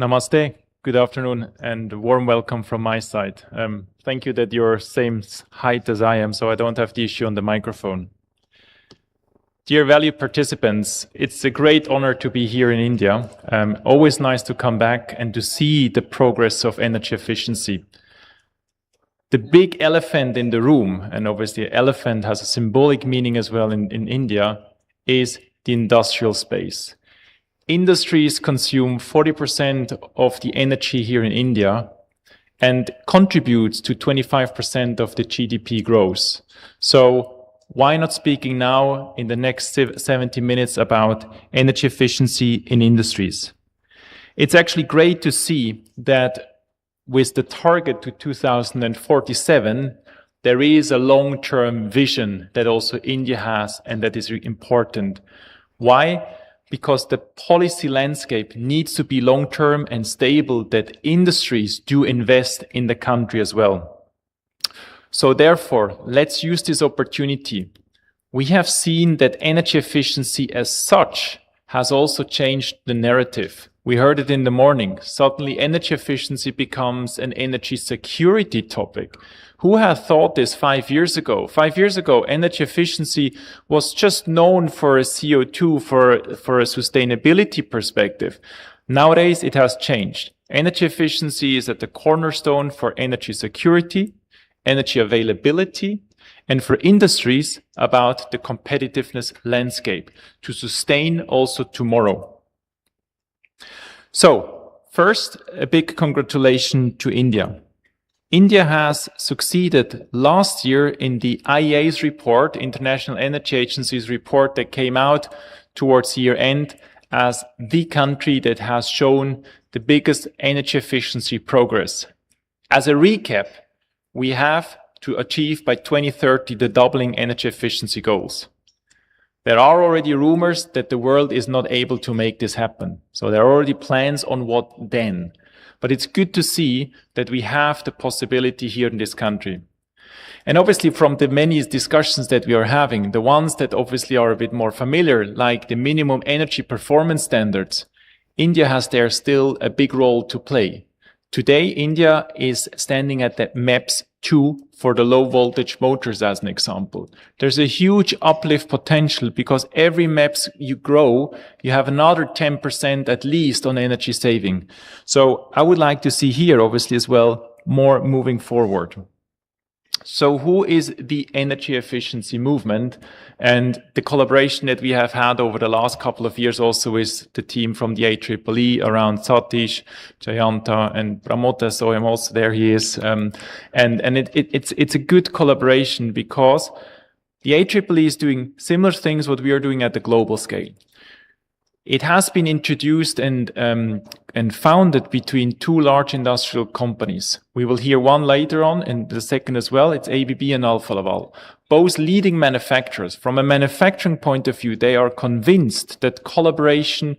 Namaste, good afternoon, and a warm welcome from my side. Thank you that you're same height as I am, so I don't have the issue on the microphone. Dear valued participants, it's a great honor to be here in India. Always nice to come back and to see the progress of energy efficiency. The big elephant in the room, and obviously elephant has a symbolic meaning as well in India, is the industrial space. Industries consume 40% of the energy here in India and contributes to 25% of the GDP growth. So why not speaking now in the next 70 minutes about energy efficiency in industries? It's actually great to see that with the target to 2047, there is a long-term vision that also India has, and that is important. Why? Because the policy landscape needs to be long-term and stable, that industries do invest in the country as well. So therefore, let's use this opportunity. We have seen that energy efficiency as such has also changed the narrative. We heard it in the morning. Suddenly energy efficiency becomes an energy security topic. Who had thought this 5 years ago? 5 years ago, energy efficiency was just known for a CO2, for a sustainability perspective. Nowadays, it has changed. Energy efficiency is at the cornerstone for energy security, energy availability, and for industries about the competitiveness landscape to sustain also tomorrow. So, first, a big congratulations to India. India has succeeded last year in the IEA's report, International Energy Agency's report that came out towards year end, as the country that has shown the biggest energy efficiency progress. As a recap, we have to achieve by 2030 the doubling energy efficiency goals. There are already rumors that the world is not able to make this happen. So there are already plans on what then. But it's good to see that we have the possibility here in this country. And obviously from the many discussions that we are having, the ones that obviously are a bit more familiar, like the minimum energy performance standards, India has there still a big role to play. Today, India is standing at the MAPS 2 for the low voltage motors as an example. There's a huge uplift potential because every MAPS you grow, you have another 10% at least on energy saving. So I would like to see here obviously as well more moving forward. So who is the energy efficiency movement and the collaboration that we have had over the last couple of years also with the team from the IEEE around Satish, Jayanta and Pramod, so I'm also there, he is. It's a good collaboration because the IEEE is doing similar things what we are doing at the global scale. It has been introduced and founded between two large industrial companies. We will hear one later on, and the second as well. It's ABB and Alfa Laval. Both leading manufacturers. From a manufacturing point of view, they are convinced that collaboration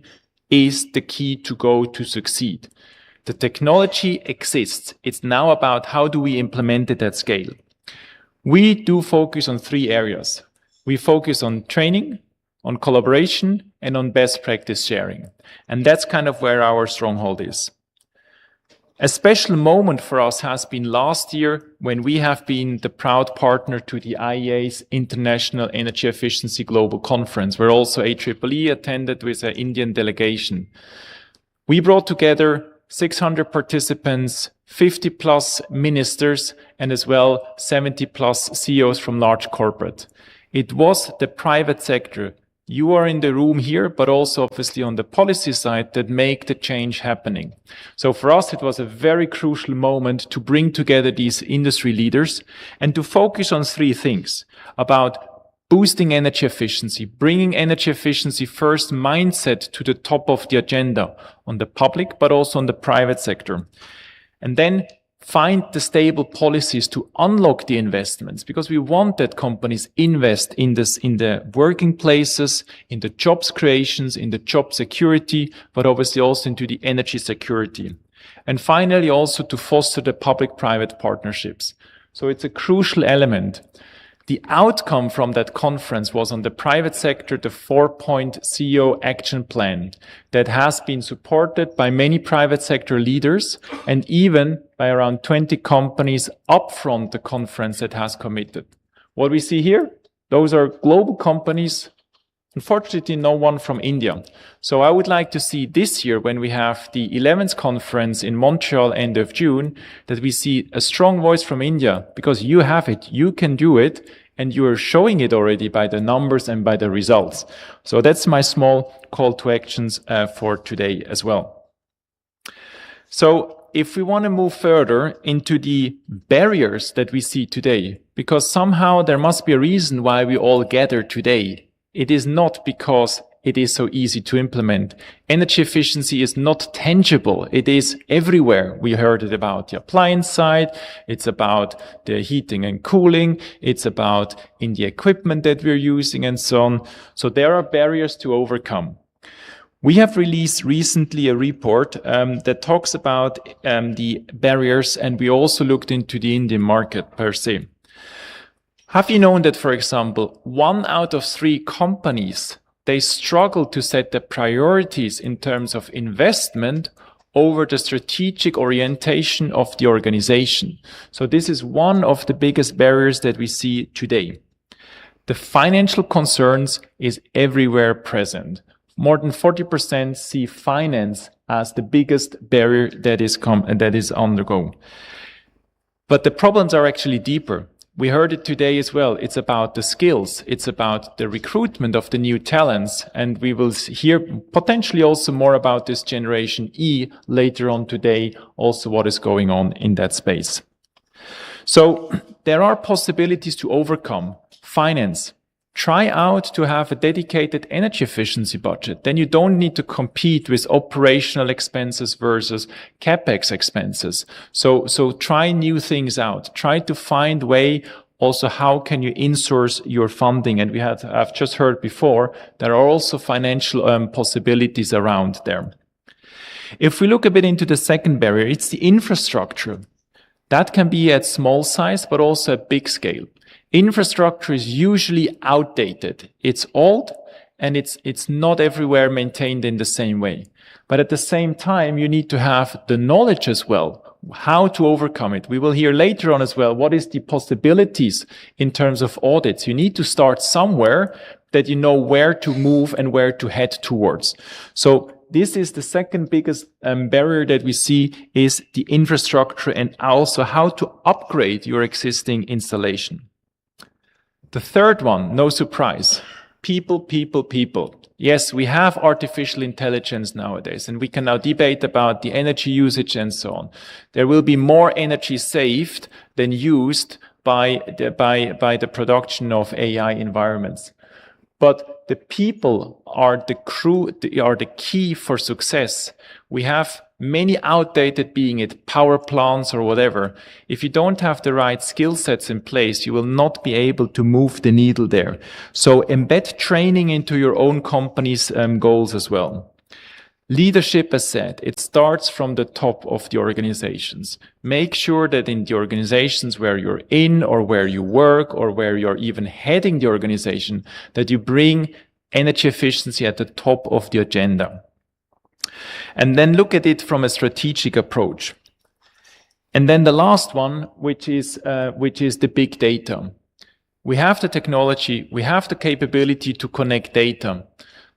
is the key to go to succeed. The technology exists. It's now about how do we implement it at scale. We do focus on 3 areas. We focus on training, on collaboration, and on best practice sharing. And that's kind of where our stronghold is. A special moment for us has been last year when we have been the proud partner to the IEA's International Energy Efficiency Global Conference, where also IEEE attended with an Indian delegation. We brought together 600 participants, 50 plus ministers, and as well 70 plus CEOs from large corporate. It was the private sector. You are in the room here, but also obviously on the policy side that make the change happening. So for us, it was a very crucial moment to bring together these industry leaders and to focus on 3 things about boosting energy efficiency, bringing energy efficiency first mindset to the top of the agenda on the public, but also on the private sector. And then find the stable policies to unlock the investments, because we want that companies invest in this, in the working places, in the jobs creations, in the job security, but obviously also into the energy security. And finally, also to foster the public-private partnerships. So it's a crucial element. The outcome from that conference was on the private sector, the 4-point CEO action plan that has been supported by many private sector leaders and even by around 20 companies up from the conference that has committed. What we see here, those are global companies. Unfortunately, no one from India. So I would like to see this year, when we have the 11th conference in Montreal end of June, that we see a strong voice from India, because you have it, you can do it, and you are showing it already by the numbers and by the results. So that's my small call to actions for today as well. So if we want to move further into the barriers that we see today, because somehow there must be a reason why we all gather today. It is not because it is so easy to implement. Energy efficiency is not tangible. It is everywhere. We heard it about the appliance side. It's about the heating and cooling. It's about in the equipment that we're using and so on. So there are barriers to overcome. We have released recently a report that talks about the barriers, and we also looked into the Indian market per se. Have you known that, for example, 1 out of 3 companies, they struggle to set the priorities in terms of investment over the strategic orientation of the organization? So this is one of the biggest barriers that we see today. The financial concerns is everywhere present. More than 40% see finance as the biggest barrier that is undergo. But the problems are actually deeper. We heard it today as well. It's about the skills. It's about the recruitment of the new talents. And we will hear potentially also more about this Generation E later on today, also what is going on in that space. So there are possibilities to overcome. Finance. Try out to have a dedicated energy efficiency budget. Then you don't need to compete with operational expenses versus CapEx expenses. So try new things out. Try to find way also how can you insource your funding. And I've just heard before, there are also financial possibilities around there. If we look a bit into the second barrier, it's the infrastructure. That can be at small size, but also at big scale. Infrastructure is usually outdated. It's old and it's not everywhere maintained in the same way. But at the same time, you need to have the knowledge as well, how to overcome it. We will hear later on as well, what is the possibilities in terms of audits. You need to start somewhere that you know where to move and where to head towards. So this is the second biggest barrier that we see is the infrastructure and also how to upgrade your existing installation. The third one, no surprise, people. Yes, we have artificial intelligence nowadays, and we can now debate about the energy usage and so on. There will be more energy saved than used by the production of AI environments. But the people are the key for success. We have many outdated, being it power plants or whatever. If you don't have the right skill sets in place, you will not be able to move the needle there. So embed training into your own company's goals as well. Leadership, as said, it starts from the top of the organizations. Make sure that in the organizations where you're in or where you work or where you're even heading the organization, that you bring energy efficiency at the top of the agenda. And then look at it from a strategic approach. And then the last one, which is the big data. We have the technology, we have the capability to connect data,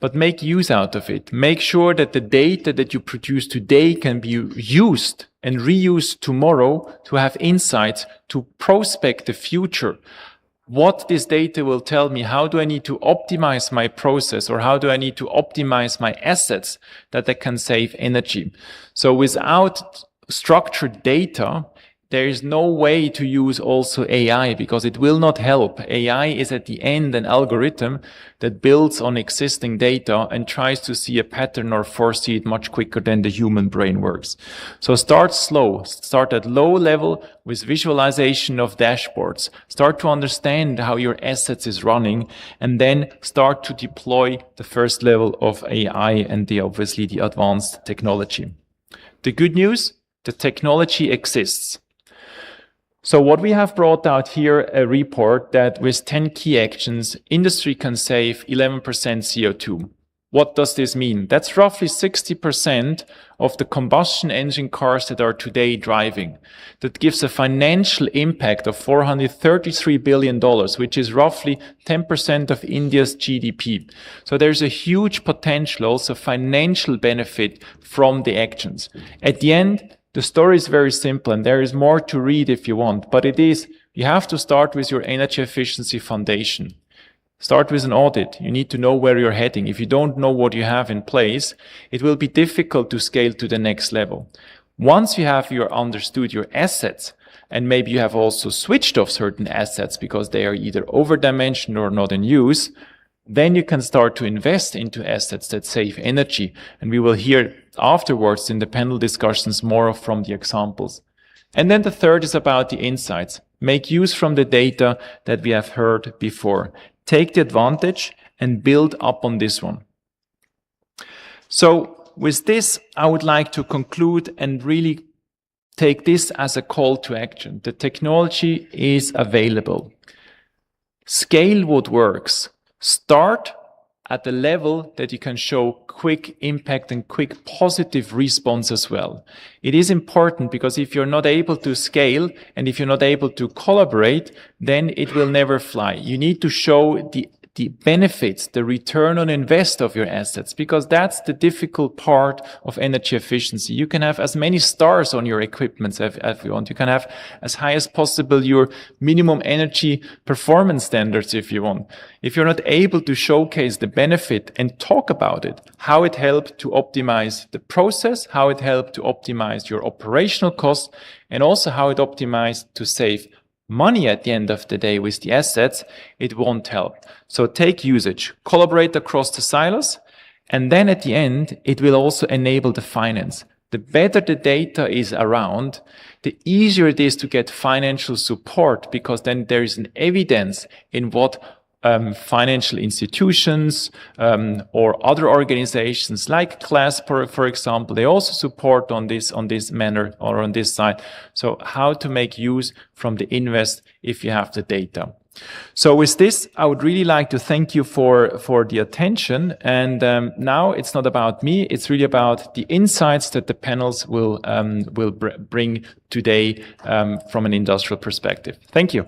but make use out of it. Make sure that the data that you produce today can be used and reused tomorrow to have insights to prospect the future. What this data will tell me, how do I need to optimize my process or how do I need to optimize my assets that I can save energy? So without structured data, there is no way to use also AI because it will not help. AI is at the end an algorithm that builds on existing data and tries to see a pattern or foresee it much quicker than the human brain works. So start slow, start at low level with visualization of dashboards. Start to understand how your assets is running and then start to deploy the first level of AI and obviously the advanced technology. The good news, the technology exists. So what we have brought out here, a report that with 10 key actions, industry can save 11% CO2. What does this mean? That's roughly 60% of the combustion engine cars that are today driving. That gives a financial impact of $433 billion, which is roughly 10% of India's GDP. So there's a huge potential, also financial benefit from the actions. At the end, the story is very simple, and there is more to read if you want, but it is, you have to start with your energy efficiency foundation. Start with an audit. You need to know where you're heading. If you don't know what you have in place, it will be difficult to scale to the next level. Once you have understood your assets, and maybe you have also switched off certain assets because they are either overdimensioned or not in use, then you can start to invest into assets that save energy. And we will hear afterwards in the panel discussions more from the examples. And then the third is about the insights. Make use from the data that we have heard before. Take the advantage and build up on this one. So with this, I would like to conclude and really take this as a call to action. The technology is available. Scale what works. Start at the level that you can show quick impact and quick positive response as well. It is important because if you're not able to scale and if you're not able to collaborate, then it will never fly. You need to show the benefits, the return on invest of your assets, because that's the difficult part of energy efficiency. You can have as many stars on your equipment as you want. You can have as high as possible your minimum energy performance standards if you want. If you're not able to showcase the benefit and talk about it, how it helped to optimize the process, how it helped to optimize your operational costs, and also how it optimized to save money at the end of the day with the assets, it won't help. So take usage, collaborate across the silos, and then at the end, it will also enable the finance. The better the data is around, the easier it is to get financial support, because then there is an evidence in what financial institutions or other organizations like CLASP, for example, they also support on this manner or on this side. So how to make use from the invest if you have the data. So with this, I would really like to thank you for the attention. And now it's not about me; it's really about the insights that the panels will bring today from an industrial perspective. Thank you.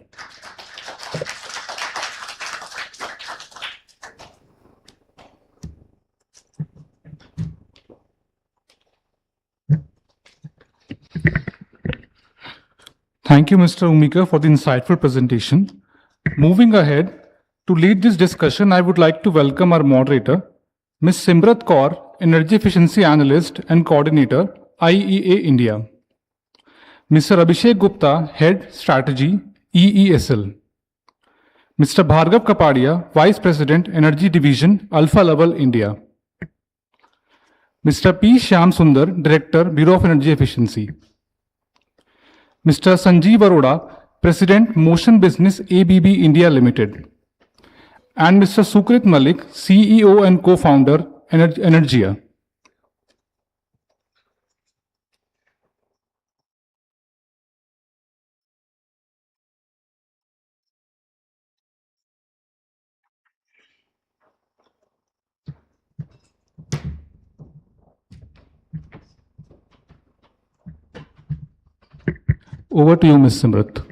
Thank you, Mr. Umika, for the insightful presentation. Moving ahead, to lead this discussion, I would like to welcome our moderator, Ms. Simrat Kaur, Energy Efficiency Analyst and Coordinator, IEA India. Mr. Abhishek Gupta, Head Strategy, EESL. Mr. Bhargav Kapadia, Vice President, Energy Division, Alpha Level, India. Mr. P. Shyam Sundar, Director, Bureau of Energy Efficiency. Mr. Sanjeev Arora, President, Motion Business ABB India Limited. And Mr. Sukrit Malik, CEO and Co-founder, Energia. Over to you, Ms. Simrat.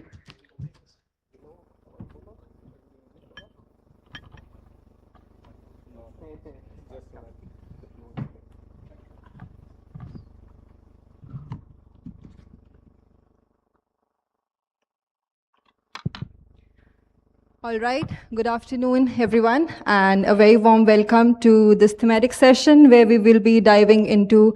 All right, good afternoon, everyone, and a very warm welcome to this thematic session where we will be diving into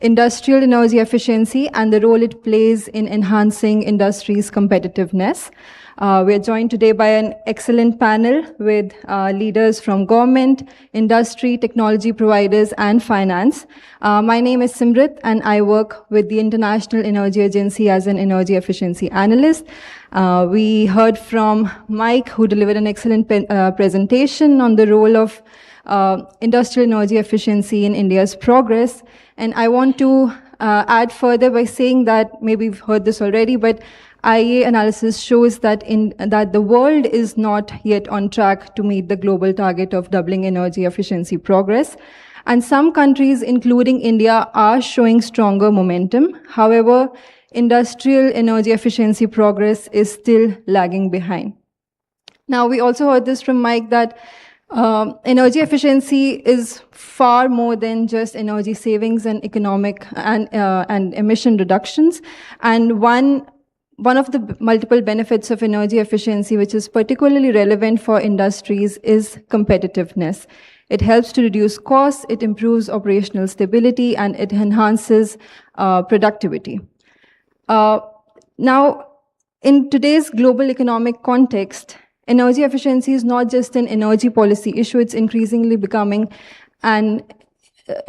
industrial energy efficiency and the role it plays in enhancing industry's competitiveness. We are joined today by an excellent panel with leaders from government, industry, technology providers, and finance. My name is Simrat, and I work with the International Energy Agency as an energy efficiency analyst. We heard from Mike, who delivered an excellent presentation on the role of industrial energy efficiency in India's progress. And I want to add further by saying that, maybe you've heard this already, but IEA analysis shows that the world is not yet on track to meet the global target of doubling energy efficiency progress. And some countries, including India, are showing stronger momentum. However, industrial energy efficiency progress is still lagging behind. Now, we also heard this from Mike that energy efficiency is far more than just energy savings and economic and emission reductions. And one of the multiple benefits of energy efficiency, which is particularly relevant for industries, is competitiveness. It helps to reduce costs, it improves operational stability, and it enhances productivity. Now, in today's global economic context, energy efficiency is not just an energy policy issue, it's increasingly becoming an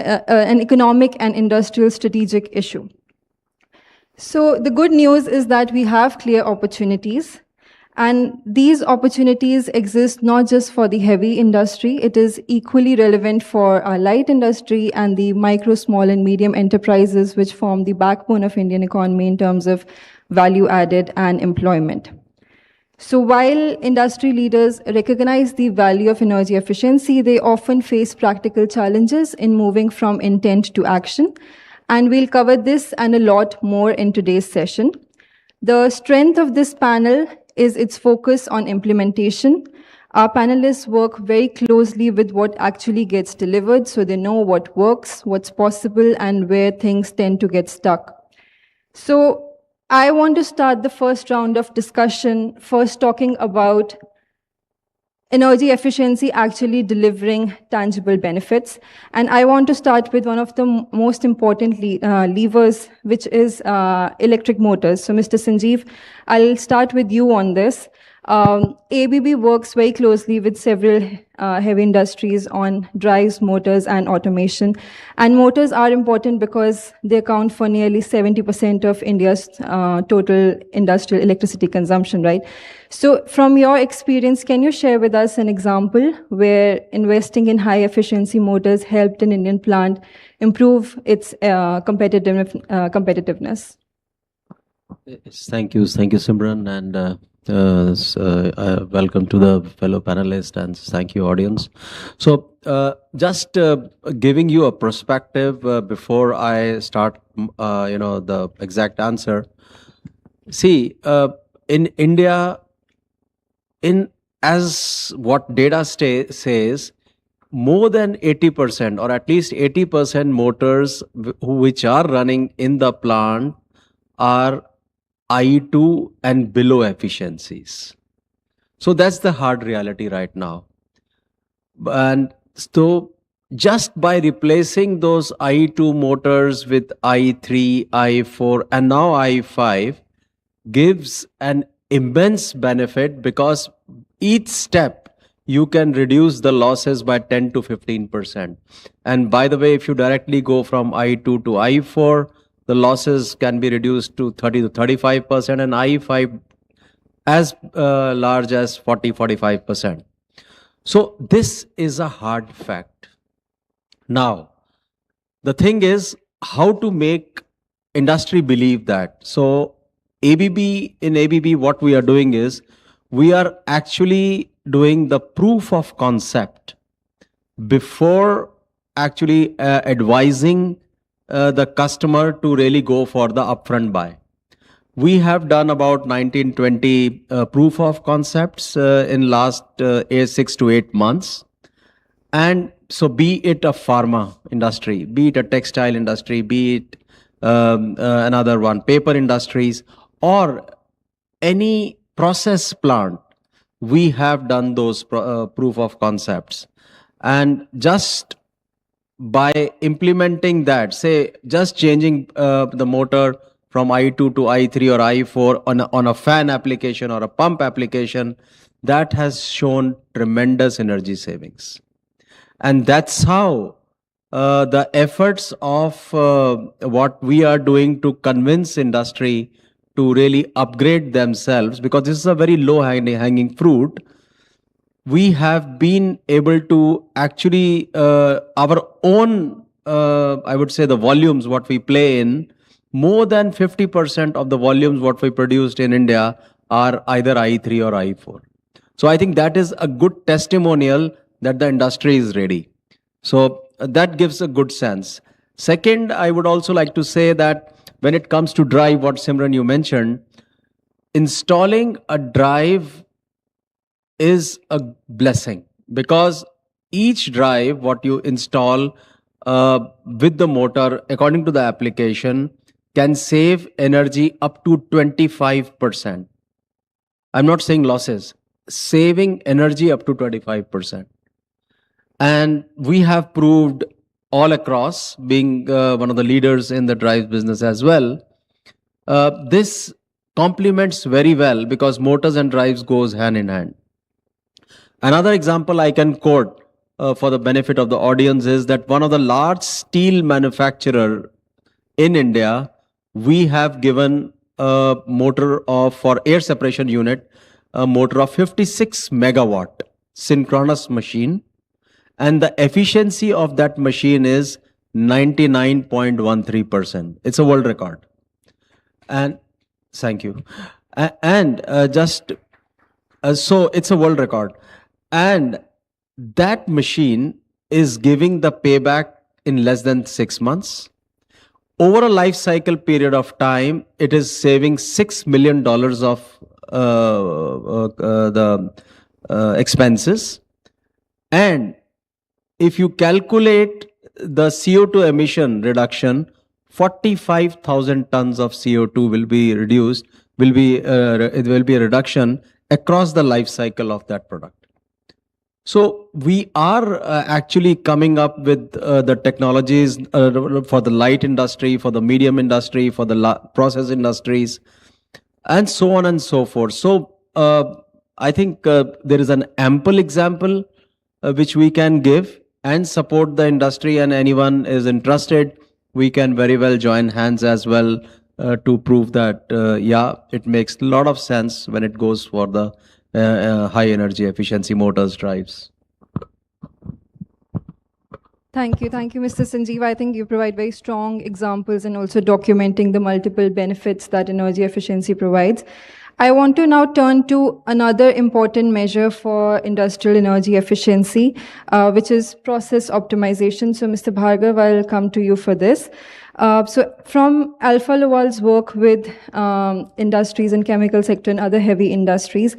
economic and industrial strategic issue. So the good news is that we have clear opportunities, and these opportunities exist not just for the heavy industry, it is equally relevant for our light industry and the micro, small, and medium enterprises, which form the backbone of Indian economy in terms of value added and employment. So while industry leaders recognize the value of energy efficiency, they often face practical challenges in moving from intent to action. And we'll cover this and a lot more in today's session. The strength of this panel is its focus on implementation. Our panelists work very closely with what actually gets delivered, so they know what works, what's possible, and where things tend to get stuck. So I want to start the first round of discussion first talking about energy efficiency actually delivering tangible benefits. And I want to start with one of the most important levers, which is electric motors. So Mr. Sanjeev, I'll start with you on this. ABB works very closely with several heavy industries on drives, motors, and automation. And motors are important because they account for nearly 70% of India's total industrial electricity consumption, right? So from your experience, can you share with us an example where investing in high efficiency motors helped an Indian plant improve its competitiveness? Yes, thank you, Simran, and welcome to the fellow panelists, and thank you, audience. So, just giving you a perspective before I start, the exact answer. See, in India, as what data says, more than 80%, or at least 80% motors which are running in the plant are IE2 and below efficiencies. So that's the hard reality right now. And so just by replacing those IE2 motors with IE3, IE4, and now IE5 gives an immense benefit, because each step you can reduce the losses by 10 to 15%. And by the way, if you directly go from IE2 to IE4, the losses can be reduced to 30 to 35%, and IE5 as large as 40-45%. So this is a hard fact. Now, the thing is how to make industry believe that. So in ABB, what we are doing is we are actually doing the proof of concept before actually advising the customer to really go for the upfront buy. We have done about 19-20 proof of concepts in last 6 to 8 months. And so be it a pharma industry, be it a textile industry, be it another one, paper industries, or any process plant, we have done those proof of concepts. And just by implementing that, say just changing the motor from IE2 to IE3 or IE4 on a fan application or a pump application, that has shown tremendous energy savings. And that's how the efforts of what we are doing to convince industry to really upgrade themselves, because this is a very low hanging fruit, we have been able to actually, our own, I would say the volumes what we play in, more than 50% of the volumes what we produced in India are either IE3 or IE4. So I think that is a good testimonial that the industry is ready. So that gives a good sense. Second, I would also like to say that when it comes to drive, what Simran you mentioned, installing a drive is a blessing, because each drive what you install with the motor according to the application can save energy up to 25%. I'm not saying losses, saving energy up to 25%. And we have proved all across, being one of the leaders in the drive business as well, this complements very well, because motors and drives goes hand in hand. Another example I can quote for the benefit of the audience is that one of the large steel manufacturer in India, we have given a motor of, for air separation unit, a motor of 56 megawatt synchronous machine, and the efficiency of that machine is 99.13%. It's a world record. And thank you. And just so it's a world record. And that machine is giving the payback in less than 6 months. Over a life cycle period of time, it is saving $6 million of the expenses. And if you calculate the CO2 emission reduction, 45,000 tons of CO2 will be reduced, it will be a reduction across the life cycle of that product. So we are actually coming up with the technologies for the light industry, for the medium industry, for the process industries, and so on and so forth. So I think there is an ample example which we can give and support the industry, and anyone is interested, we can very well join hands as well to prove that, yeah, it makes a lot of sense when it goes for the high energy efficiency motors drives. Thank you, Mr. Sanjeev. I think you provide very strong examples and also documenting the multiple benefits that energy efficiency provides. I want to now turn to another important measure for industrial energy efficiency, which is process optimization. So, Mr. Bhargav, I'll come to you for this. So, from Alpha Laval's work with industries and chemical sector and other heavy industries,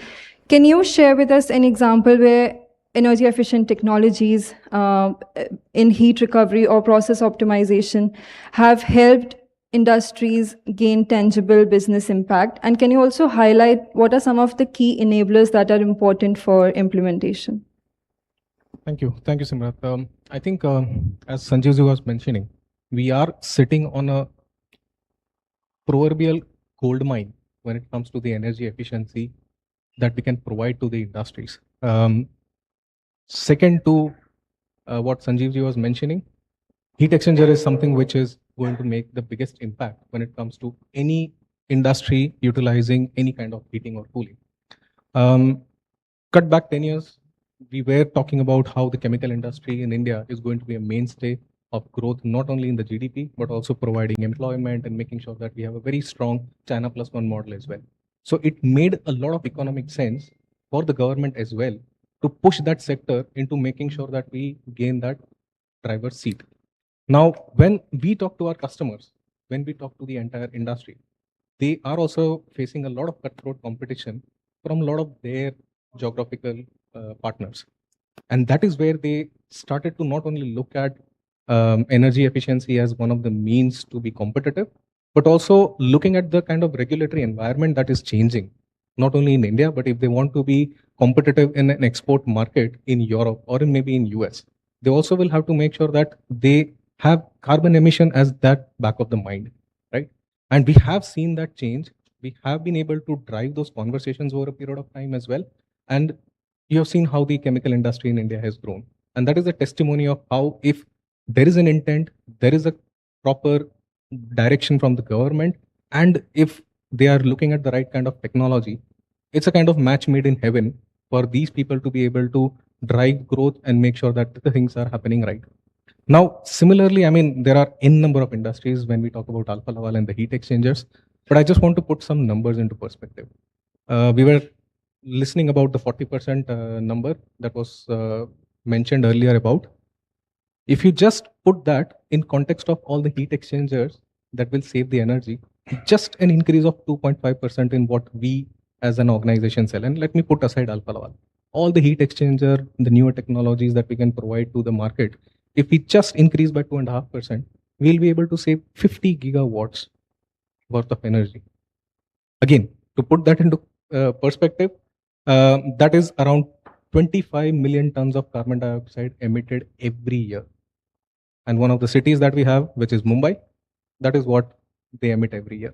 can you share with us an example where energy efficient technologies in heat recovery or process optimization have helped industries gain tangible business impact? And can you also highlight what are some of the key enablers that are important for implementation? Thank you, Simrat. I think as Sanjeev ji was mentioning, we are sitting on a proverbial gold mine when it comes to the energy efficiency that we can provide to the industries. Second to what Sanjeev ji was mentioning, heat exchanger is something which is going to make the biggest impact when it comes to any industry utilizing any kind of heating or cooling. Cut back 10 years, we were talking about how the chemical industry in India is going to be a mainstay of growth, not only in the GDP, but also providing employment and making sure that we have a very strong China plus one model as well. So it made a lot of economic sense for the government as well to push that sector into making sure that we gain that driver's seat. Now, when we talk to our customers, when we talk to the entire industry, they are also facing a lot of cutthroat competition from a lot of their geographical partners. And that is where they started to not only look at energy efficiency as one of the means to be competitive, but also looking at the kind of regulatory environment that is changing, not only in India, but if they want to be competitive in an export market in Europe or in maybe in US, they also will have to make sure that they have carbon emission as that back of the mind, right? And we have seen that change. We have been able to drive those conversations over a period of time as well. And you have seen how the chemical industry in India has grown. And that is a testimony of how, if there is an intent, there is a proper direction from the government, and if they are looking at the right kind of technology, it's a kind of match made in heaven for these people to be able to drive growth and make sure that the things are happening right. Now, similarly, I mean, there are n number of industries when we talk about Alfa Laval and the heat exchangers, but I just want to put some numbers into perspective. We were listening about the 40% number that was mentioned earlier about. If you just put that in context of all the heat exchangers that will save the energy, just an increase of 2.5% in what we as an organization sell. And let me put aside Alfa Laval. All the heat exchanger, the newer technologies that we can provide to the market, if we just increase by 2.5%, we'll be able to save 50 gigawatts worth of energy. Again, to put that into perspective, that is around 25 million tons of carbon dioxide emitted every year. And one of the cities that we have, which is Mumbai, that is what they emit every year.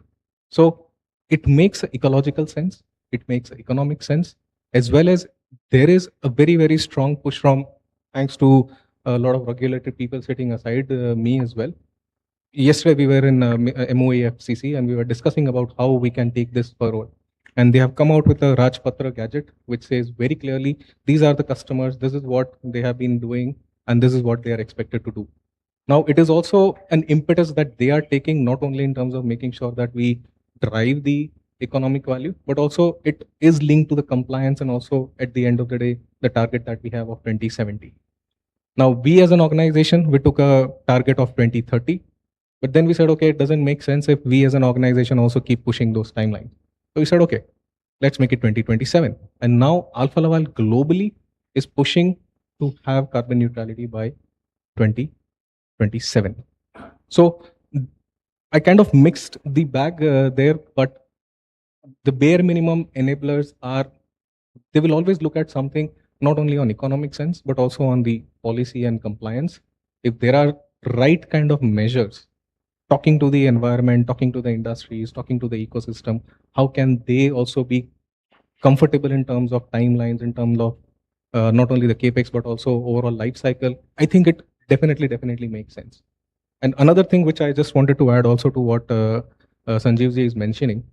So it makes ecological sense, it makes economic sense, as well as there is a very, very strong push from, thanks to a lot of regulated people sitting aside, me as well. Yesterday we were in MOEFCC and we were discussing about how we can take this forward. And they have come out with a Rajpatra gadget, which says very clearly, these are the customers, this is what they have been doing, and this is what they are expected to do. Now, it is also an impetus that they are taking, not only in terms of making sure that we drive the economic value, but also it is linked to the compliance and also at the end of the day, the target that we have of 2070. Now, we as an organization, we took a target of 2030, but then we said, okay, it doesn't make sense if we as an organization also keep pushing those timelines. So we said, okay, let's make it 2027. And now Alfa Laval globally is pushing to have carbon neutrality by 2027. So I kind of mixed the bag there, but the bare minimum enablers are, they will always look at something not only on economic sense, but also on the policy and compliance. If there are right kind of measures, talking to the environment, talking to the industries, talking to the ecosystem, how can they also be comfortable in terms of timelines, in terms of not only the capex, but also overall life cycle? I think it definitely makes sense. And another thing which I just wanted to add also to what Sanjeev ji is mentioning,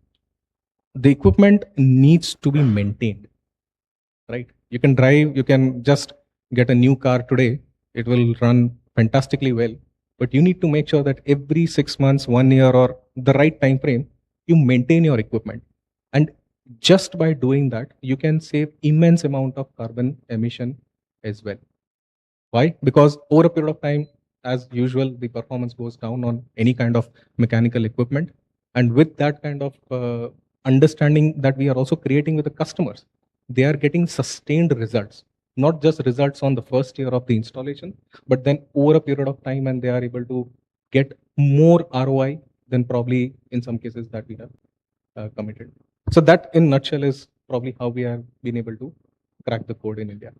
the equipment needs to be maintained, right? You can drive, you can just get a new car today, it will run fantastically well, but you need to make sure that every 6 months, 1 year, or the right time frame, you maintain your equipment. And just by doing that, you can save immense amount of carbon emission as well. Why? Because over a period of time, as usual, the performance goes down on any kind of mechanical equipment. And with that kind of understanding that we are also creating with the customers, they are getting sustained results, not just results on the first year of the installation, but then over a period of time, and they are able to get more ROI than probably in some cases that we have committed. So that in nutshell is probably how we have been able to crack the code in India.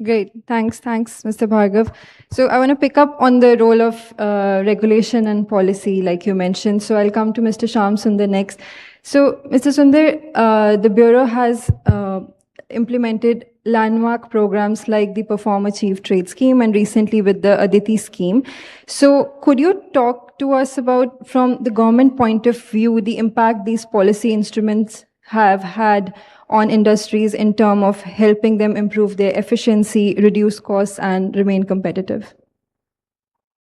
Great. Thanks, Mr. Bhargav. So I want to pick up on the role of regulation and policy, like you mentioned. So I'll come to Mr. Shyam Sundar next. So, Mr. Sundar, the Bureau has implemented landmark programs like the Perform Achieve Trade Scheme and recently with the Aditi scheme. So could you talk to us about, from the government point of view, the impact these policy instruments have had on industries in terms of helping them improve their efficiency, reduce costs, and remain competitive?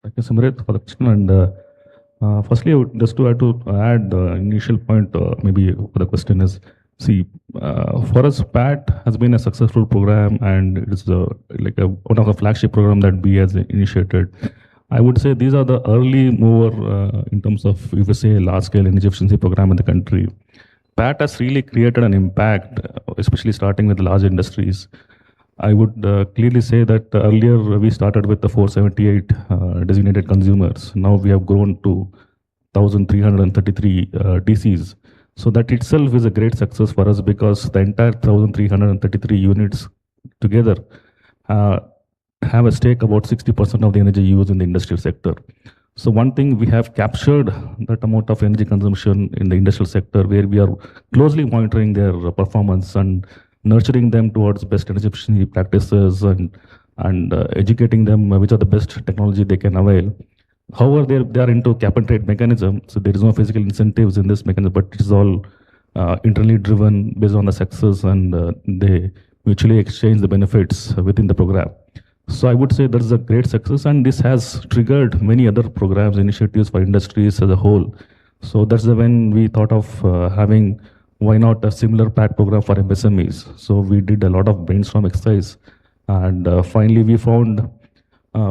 Thank you, Simrit, for the question. And firstly, I would just to add the initial point, maybe for the question is, see, for us, PAT has been a successful program, and it's one of the flagship program that we has initiated. I would say these are the early mover in terms of, if you say, large-scale energy efficiency program in the country. PAT has really created an impact, especially starting with large industries. I would clearly say that earlier we started with the 478 designated consumers. Now we have grown to 1,333 DCs. So that itself is a great success for us, because the entire 1,333 units together have a stake about 60% of the energy used in the industrial sector. So one thing, we have captured that amount of energy consumption in the industrial sector, where we are closely monitoring their performance and nurturing them towards best energy efficiency practices and educating them which are the best technology they can avail. However, they are into cap and trade mechanism, so there is no physical incentives in this mechanism, but it is all internally driven based on the success, and they mutually exchange the benefits within the program. So I would say that is a great success, and this has triggered many other programs, initiatives for industries as a whole. So that's when we thought of having, why not a similar PAT program for MSMEs. So we did a lot of brainstorm exercise, and finally we found,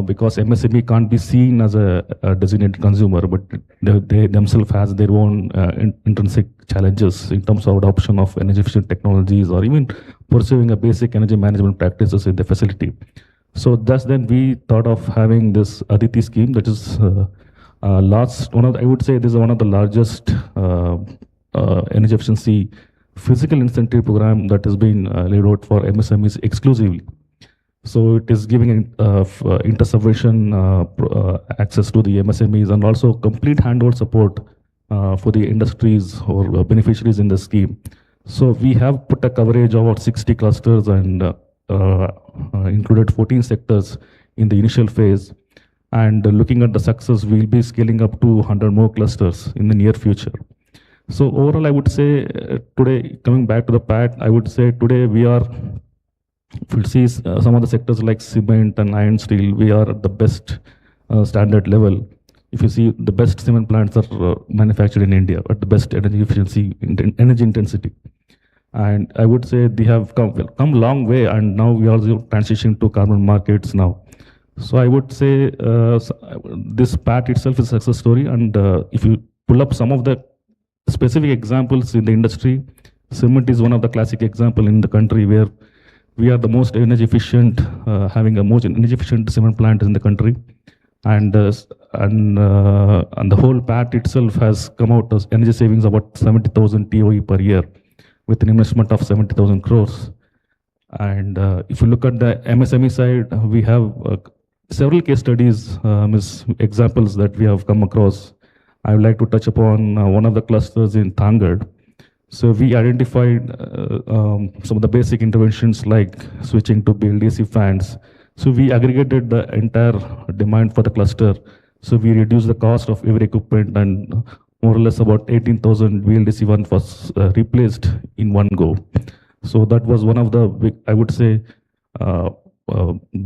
because MSME can't be seen as a designated consumer, but they themselves has their own intrinsic challenges in terms of adoption of energy efficient technologies, or even pursuing a basic energy management practices in the facility. So thus then we thought of having this Aditi scheme, that is I would say this is one of the largest energy efficiency physical incentive program that has been laid out for MSMEs exclusively. So it is giving inter-subvention access to the MSMEs, and also complete handhold support for the industries or beneficiaries in the scheme. So we have put a coverage of about 60 clusters and included 14 sectors in the initial phase. And looking at the success, we'll be scaling up to 100 more clusters in the near future. So overall, I would say today, coming back to the PAT, I would say today we are, if you see some of the sectors like cement and iron steel, we are at the best standard level. If you see, the best cement plants are manufactured in India at the best energy efficiency, energy intensity. And I would say they have come a long way, and now we are also transitioning to carbon markets now. So I would say this PAT itself is a success story, and if you pull up some of the specific examples in the industry, cement is one of the classic example in the country where we are the most energy efficient, having a most energy efficient cement plant in the country, and the whole PAT itself has come out as energy savings about 70,000 TOE per year, with an investment of 70,000 crores. And if you look at the MSME side, we have several case studies, examples that we have come across. I would like to touch upon one of the clusters in Thangad. So we identified some of the basic interventions like switching to BLDC fans. So we aggregated the entire demand for the cluster. So we reduced the cost of every equipment, and more or less about 18,000 BLDC one was replaced in one go. So that was one of the big, I would say,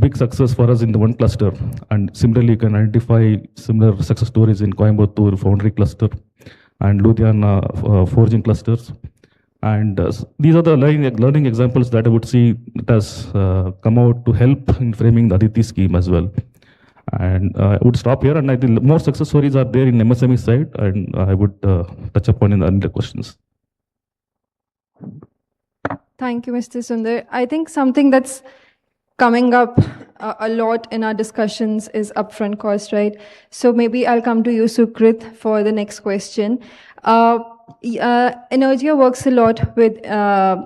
big success for us in the one cluster. And similarly, you can identify similar success stories in Coimbatore Foundry cluster and Ludhiana forging clusters. And these are the learning examples that I would see that has come out to help in framing the Aditi scheme as well. And I would stop here, and I think more success stories are there in MSME side, and I would touch upon in the other questions. Thank you, Mr. Sundar. I think something that's coming up a lot in our discussions is upfront cost, right? So maybe I'll come to you, Sukrit, for the next question. Energia works a lot with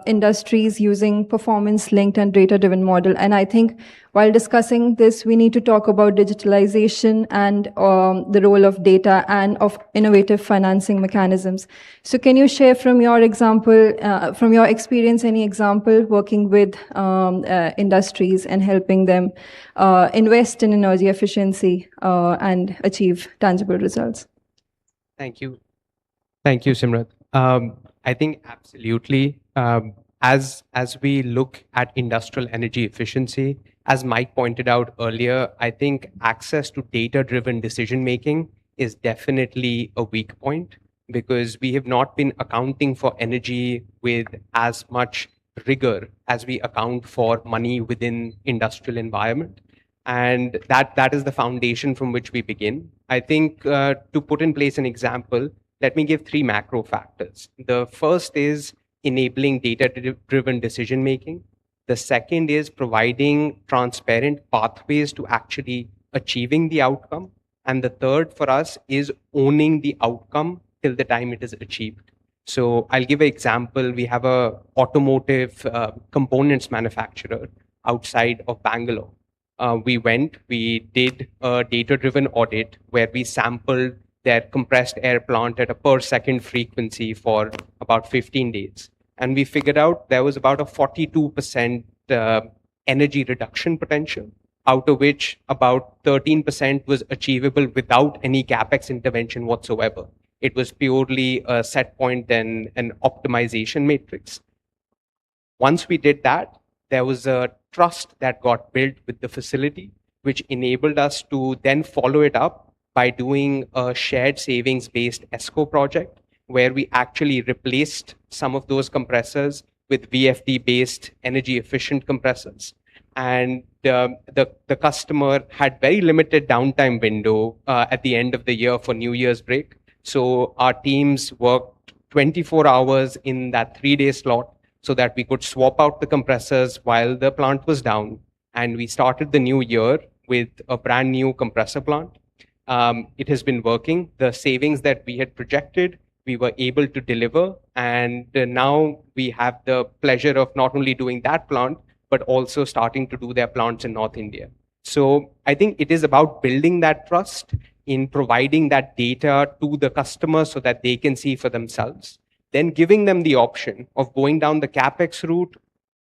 industries using performance-linked and data-driven model. And I think while discussing this, we need to talk about digitalization and the role of data and of innovative financing mechanisms. So can you share from your example, from your experience, any example working with industries and helping them invest in energy efficiency and achieve tangible results? Thank you. Thank you, Simrat. I think absolutely. As we look at industrial energy efficiency, as Mike pointed out earlier, I think access to data-driven decision-making is definitely a weak point, because we have not been accounting for energy with as much rigor as we account for money within industrial environment. And that is the foundation from which we begin. I think to put in place an example, let me give 3 macro factors. The first is enabling data-driven decision-making. The second is providing transparent pathways to actually achieving the outcome. And the third for us is owning the outcome till the time it is achieved. So I'll give an example. We have a automotive components manufacturer outside of Bangalore. We did a data-driven audit where we sampled their compressed air plant at a per second frequency for about 15 days. And we figured out there was about a 42% energy reduction potential, out of which about 13% was achievable without any CapEx intervention whatsoever. It was purely a set point and an optimization matrix. Once we did that, there was a trust that got built with the facility, which enabled us to then follow it up by doing a shared savings-based ESCO project, where we actually replaced some of those compressors with VFD-based energy-efficient compressors. And the customer had very limited downtime window at the end of the year for New Year's break. So our teams worked 24 hours in that 3-day slot so that we could swap out the compressors while the plant was down. And we started the new year with a brand new compressor plant. It has been working. The savings that we had projected, we were able to deliver. And now we have the pleasure of not only doing that plant, but also starting to do their plants in North India. So I think it is about building that trust in providing that data to the customer so that they can see for themselves, then giving them the option of going down the CapEx route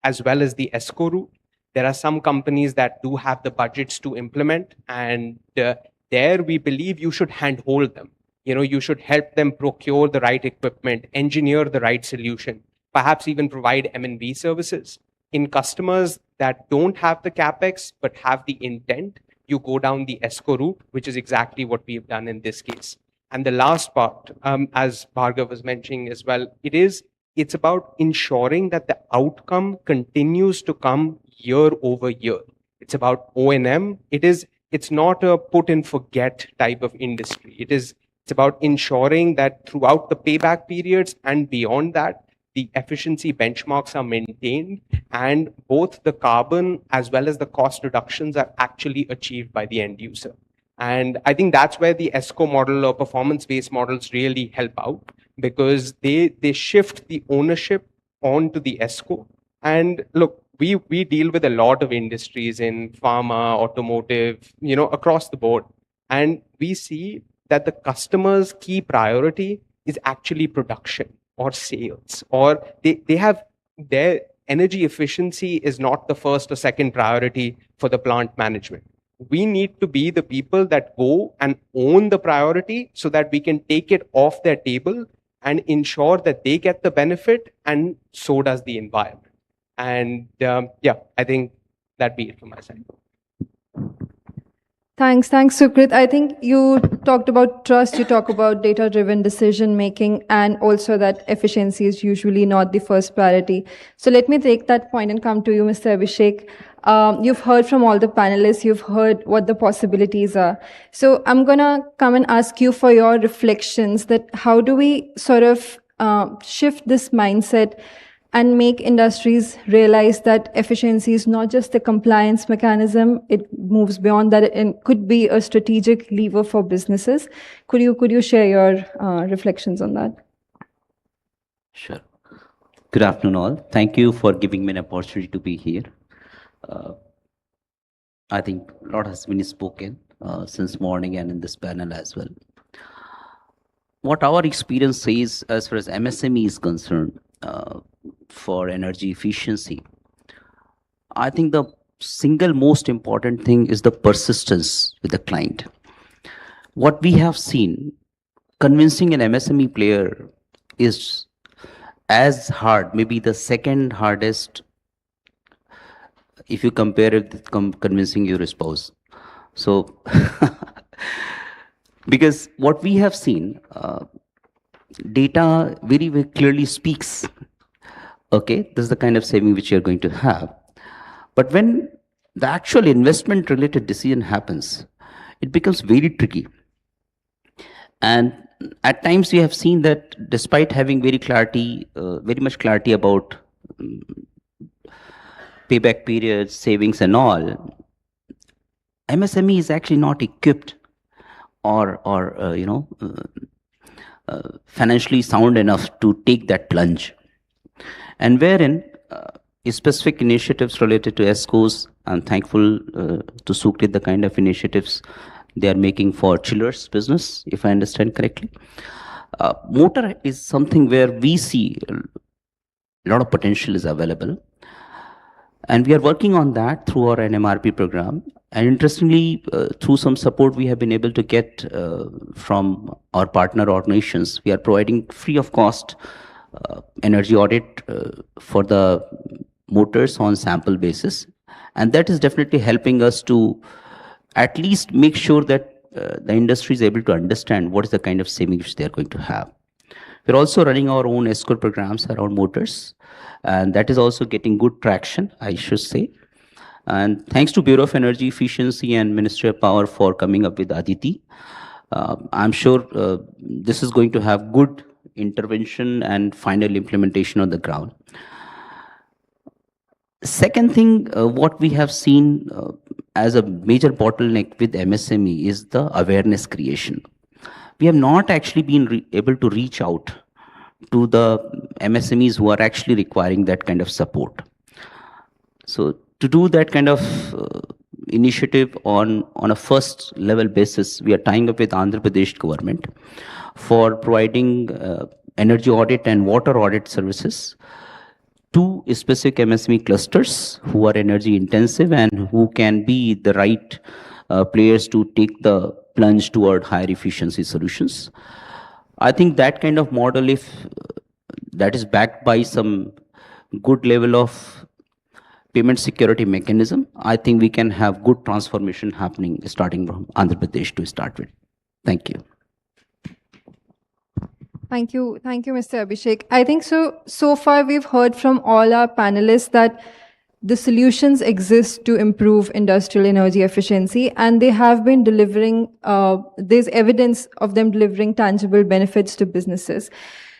as well as the ESCO route. There are some companies that do have the budgets to implement, and there we believe you should handhold them. You should help them procure the right equipment, engineer the right solution, perhaps even provide M&B services. In customers that don't have the CapEx but have the intent, you go down the ESCO route, which is exactly what we've done in this case. And the last part, as Bhargav was mentioning as well, it's about ensuring that the outcome continues to come year over year. It's about O&M. It's not a put and forget type of industry. It's about ensuring that throughout the payback periods and beyond that, the efficiency benchmarks are maintained, and both the carbon as well as the cost reductions are actually achieved by the end user. And I think that's where the ESCO model or performance-based models really help out, because they shift the ownership onto the ESCO. And look, we deal with a lot of industries in pharma, automotive, across the board. And we see that the customer's key priority is actually production or sales, or they have their energy efficiency is not the first or second priority for the plant management. We need to be the people that go and own the priority so that we can take it off their table and ensure that they get the benefit, and so does the environment. And I think that'd be it from my side. Thanks, Sukrit. I think you talked about trust, you talk about data-driven decision-making, and also that efficiency is usually not the first priority. So let me take that point and come to you, Mr. Abhishek. You've heard from all the panelists, you've heard what the possibilities are. So I'm going to come and ask you for your reflections that how do we sort of shift this mindset and make industries realize that efficiency is not just a compliance mechanism, it moves beyond that and could be a strategic lever for businesses. Could you share your reflections on that? Sure. Good afternoon all. Thank you for giving me an opportunity to be here. I think a lot has been spoken since morning and in this panel as well. What our experience says as far as MSME is concerned, for energy efficiency, I think the single most important thing is the persistence with the client. What we have seen, convincing an MSME player is as hard, maybe the second hardest, if you compare it with convincing your spouse. So, because what we have seen, data very, very clearly speaks. Okay, this is the kind of saving which you're going to have. But when the actual investment related decision happens, it becomes very tricky. And at times we have seen that despite having very much clarity about payback periods, savings and all, MSME is actually not equipped or financially sound enough to take that plunge. And wherein specific initiatives related to ESCOs, I'm thankful to Sukrit the kind of initiatives they are making for chillers business, if I understand correctly. Motor is something where we see a lot of potential is available. And we are working on that through our NMRP program. And interestingly, through some support we have been able to get from our partner organizations, we are providing free of cost energy audit for the motors on sample basis. And that is definitely helping us to at least make sure that the industry is able to understand what is the kind of savings they are going to have. We're also running our own escort programs around motors, and that is also getting good traction, I should say. And thanks to Bureau of Energy Efficiency and Ministry of Power for coming up with Aditi. I'm sure this is going to have good intervention and final implementation on the ground. Second thing, what we have seen as a major bottleneck with MSME is the awareness creation. We have not actually been able to reach out to the MSMEs who are actually requiring that kind of support. So to do that kind of initiative on a first level basis, we are tying up with Andhra Pradesh government for providing energy audit and water audit services to specific MSME clusters who are energy intensive and who can be the right players to take the plunge toward higher efficiency solutions. I think that kind of model, if that is backed by some good level of payment security mechanism, I think we can have good transformation happening starting from Andhra Pradesh to start with. Thank you. Thank you, Mr. Abhishek. I think so far we've heard from all our panelists that the solutions exist to improve industrial energy efficiency, and they have been delivering, there's evidence of them delivering tangible benefits to businesses.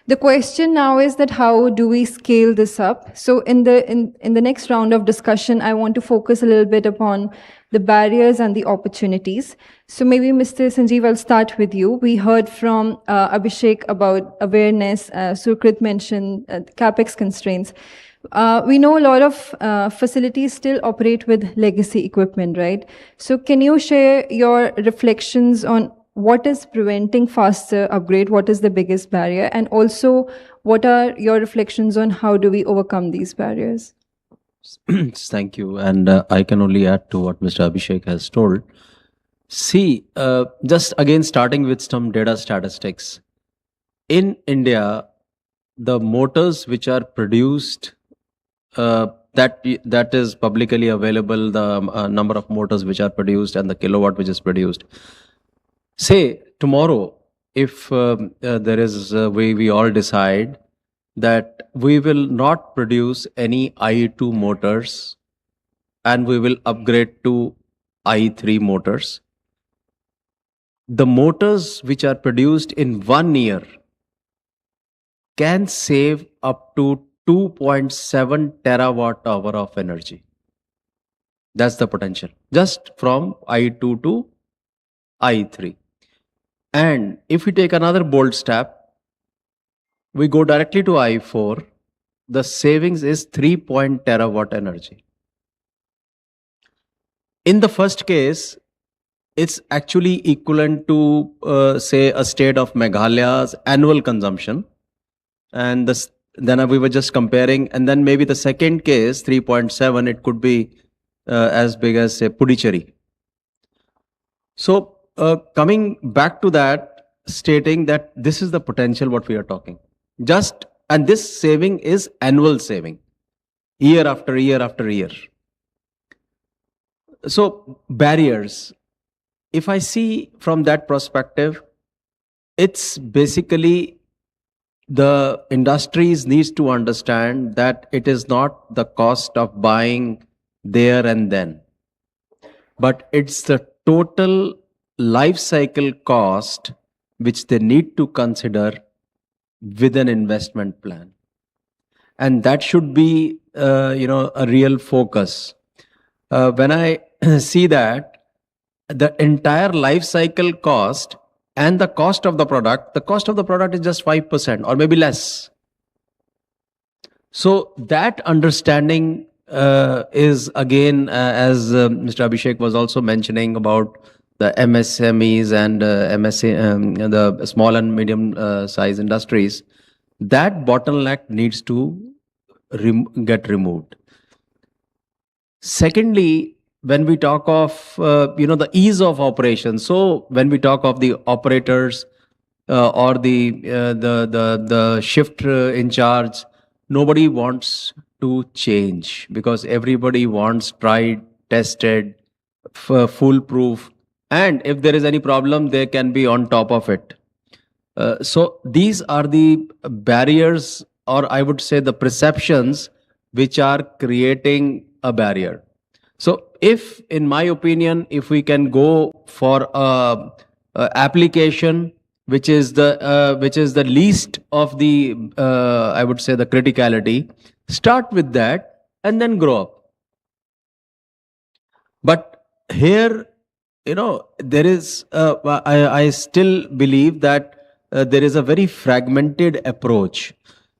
The question now is that how do we scale this up? So in the next round of discussion, I want to focus a little bit upon the barriers and the opportunities. So maybe Mr. Sanjeev, I'll start with you. We heard from Abhishek about awareness. Sukrit mentioned CapEx constraints. We know a lot of facilities still operate with legacy equipment, right? So can you share your reflections on what is preventing faster upgrade? What is the biggest barrier? And also, what are your reflections on how do we overcome these barriers? Thank you. And I can only add to what Mr. Abhishek has told. See, just again starting with some data statistics. In India, the motors which are produced, that is publicly available, the number of motors which are produced and the kilowatt which is produced. Say tomorrow, if there is a way we all decide that we will not produce any IE2 motors and we will upgrade to IE3 motors, the motors which are produced in 1 year can save up to 2.7 terawatt hour of energy. That's the potential, just from IE2 to IE3. And if we take another bold step, we go directly to IE4, the savings is 3 terawatt energy. In the first case, it's actually equivalent to, say, a state of Meghalaya's annual consumption. And then we were just comparing. And then maybe the second case, 3.7, it could be as big as, say, Puducherry. So, coming back to that, stating that this is the potential what we are talking. And this saving is annual saving, year after year after year. So barriers, if I see from that perspective, it's basically the industries needs to understand that it is not the cost of buying there and then, but it's the total life cycle cost which they need to consider with an investment plan. And that should be a real focus. When I see that the entire life cycle cost and the cost of the product is just 5% or maybe less. So that understanding is again, as Mr. Abhishek was also mentioning about the MSMEs and the small and medium size industries, that bottleneck needs to get removed. Secondly, when we talk of the ease of operation, so when we talk of the operators or the shift in charge, nobody wants to change because everybody wants tried, tested, foolproof, and if there is any problem, they can be on top of it. So these are the barriers, or I would say the perceptions, which are creating a barrier. So if, in my opinion, if we can go for a application which is the least of the I would say the criticality, start with that and then grow up. But here, there is, I still believe that there is a very fragmented approach.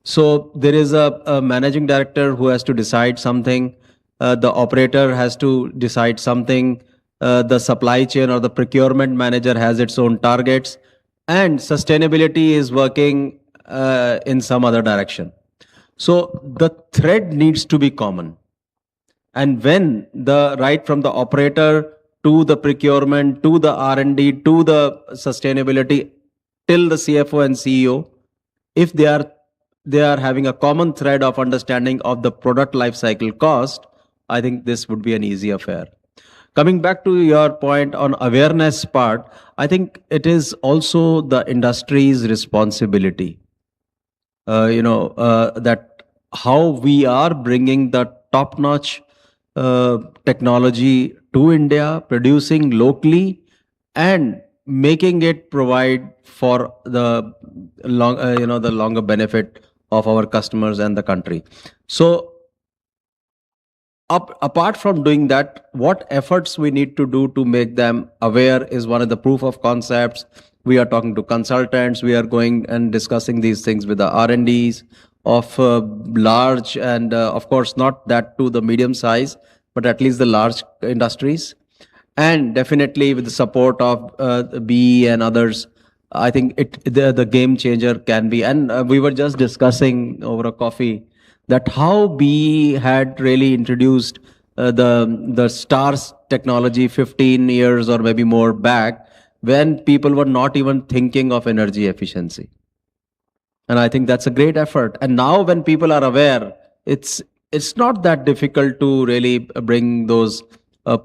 So there is a managing director who has to decide something, the operator has to decide something, the supply chain or the procurement manager has its own targets, and sustainability is working in some other direction. So the thread needs to be common. And when the right from the operator to the procurement to the R&D to the sustainability till the CFO and CEO, if they are having a common thread of understanding of the product life cycle cost, I think this would be an easy affair. Coming back to your point on awareness part, I think it is also the industry's responsibility. That how we are bringing the top-notch technology to India, producing locally, and making it provide for the the longer benefit of our customers and the country. So, apart from doing that, what efforts we need to do to make them aware is one of the proof of concepts. We are talking to consultants. We are going and discussing these things with the R&Ds of large and, of course, not that to the medium size, but at least the large industries. And definitely with the support of BE and others, I think the game changer can be. And we were just discussing over a coffee that how BE had really introduced the STARS technology 15 years or maybe more back when people were not even thinking of energy efficiency. And I think that's a great effort. And now when people are aware, it's not that difficult to really bring those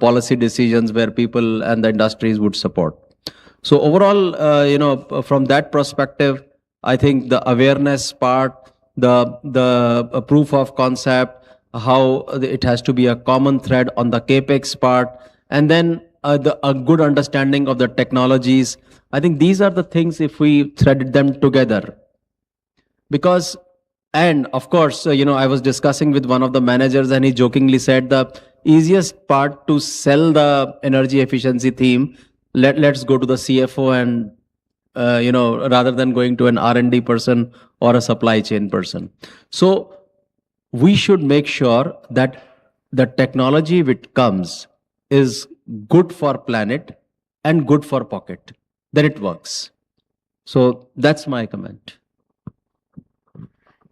policy decisions where people and the industries would support. So overall, from that perspective, I think the awareness part, the proof of concept, how it has to be a common thread on the capex part, and then a good understanding of the technologies. I think these are the things if we threaded them together. Because, and of course, I was discussing with one of the managers and he jokingly said the easiest part to sell the energy efficiency theme, let's go to the CFO and, rather than going to an R&D person or a supply chain person. So we should make sure that the technology which comes is good for planet and good for pocket, then it works. So that's my comment.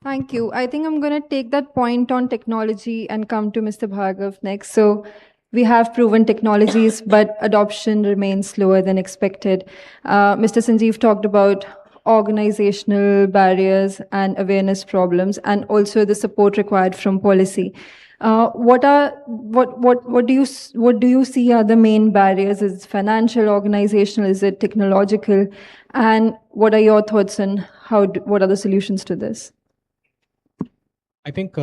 Thank you. I think I'm going to take that point on technology and come to Mr. Bhargav next. So we have proven technologies, but adoption remains slower than expected. Mr. Sanjeev talked about organizational barriers and awareness problems, and also the support required from policy. What do you see are the main barriers? Is it financial, organizational? Is it technological? And what are your thoughts on what are the solutions to this? I think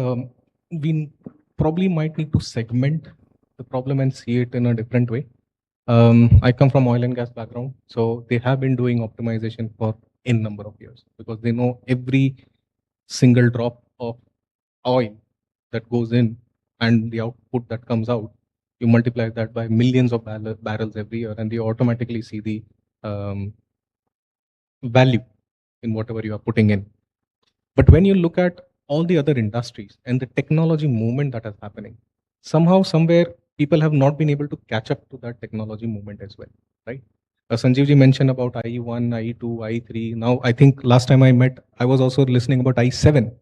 we probably might need to segment the problem and see it in a different way. I come from oil and gas background, so they have been doing optimization for n number of years because they know every single drop of oil that goes in and the output that comes out, you multiply that by millions of barrels every year, and you automatically see the value in whatever you are putting in. But when you look at all the other industries and the technology movement that is happening, somehow, somewhere, people have not been able to catch up to that technology movement as well, right? Sanjeevji mentioned about IE1, IE2, IE3. Now, I think last time I met, I was also listening about IE7.